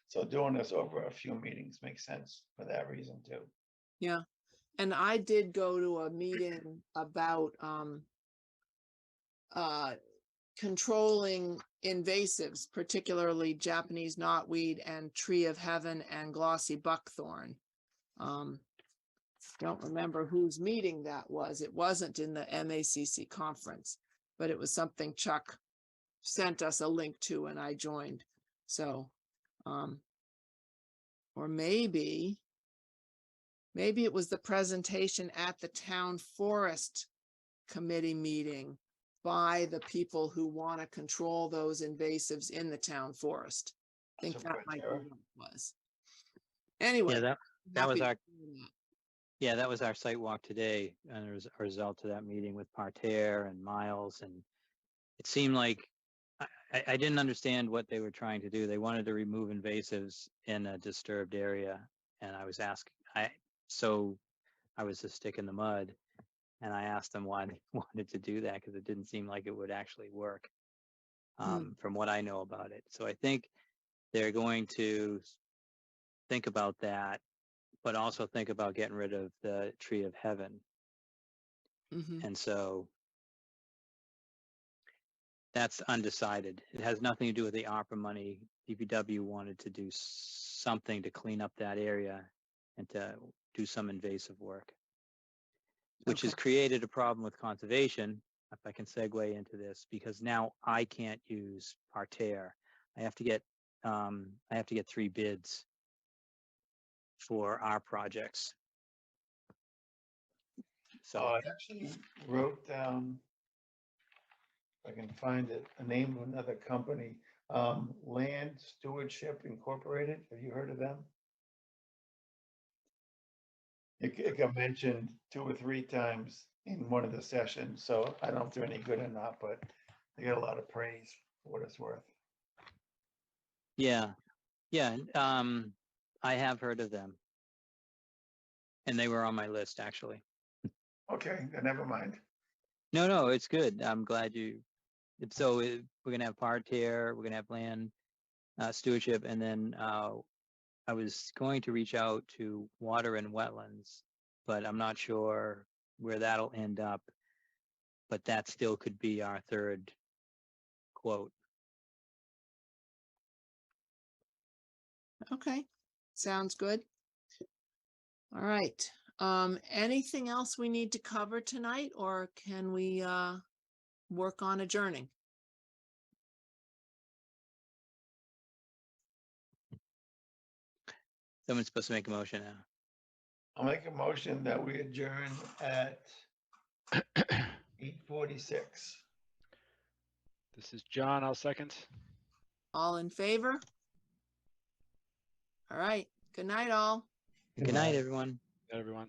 So doing this over a few meetings makes sense for that reason too. yeah. And I did go to a meeting about controlling invasives, particularly Japanese knotweed and tree of heaven and glossy buckthorn. Don't remember whose meeting that was. It wasn't in the MACC conference, but it was something Chuck sent us a link to and I joined. So, or maybe it was the presentation at the town forest committee meeting by the people who want to control those invasives in the town forest. I think So that good, might be Tara. what it was. Anyway. yeah, that was happy our to do that. Yeah, that was our site walk today, and it was a result of that meeting with Parterre and Miles, and it seemed like I didn't understand what they were trying to do. They wanted to remove invasives in a disturbed area, and I was so I was a stick in the mud, and I asked them why they wanted to do that, because it didn't seem like it would actually work, from what I know about it. So I think they're going to think about that, but also think about getting rid of the tree of heaven. Mhm. And so that's undecided. It has nothing to do with the ARPA money. DPW wanted to do something to clean up that area and to do some invasive work, which has Okay. created a problem with conservation, if I can segue into this, because now I can't use Parterre. I have to get 3 bids for our projects. So I actually wrote down, if I can find it, a name of another company, Land Stewardship Incorporated. Have you heard of them? It got mentioned 2 or 3 times in one of the sessions, so I don't know if they're any good or not, but they get a lot of praise for what it's worth. yeah, I have heard of them, and they were on my list actually. Okay, then never mind. No, it's good. I'm glad we're gonna have Parterre, we're gonna have land stewardship, and then I was going to reach out to water and wetlands, but I'm not sure where that'll end up. But that still could be our 3rd quote. Okay, sounds good. All right. Anything else we need to cover tonight, or can we work on adjourning? Someone's supposed to make a motion now. I'll make a motion that we adjourn at 8:46. This is John. I'll second. All in favor? All right. Good night, all. Good night, everyone. Everyone.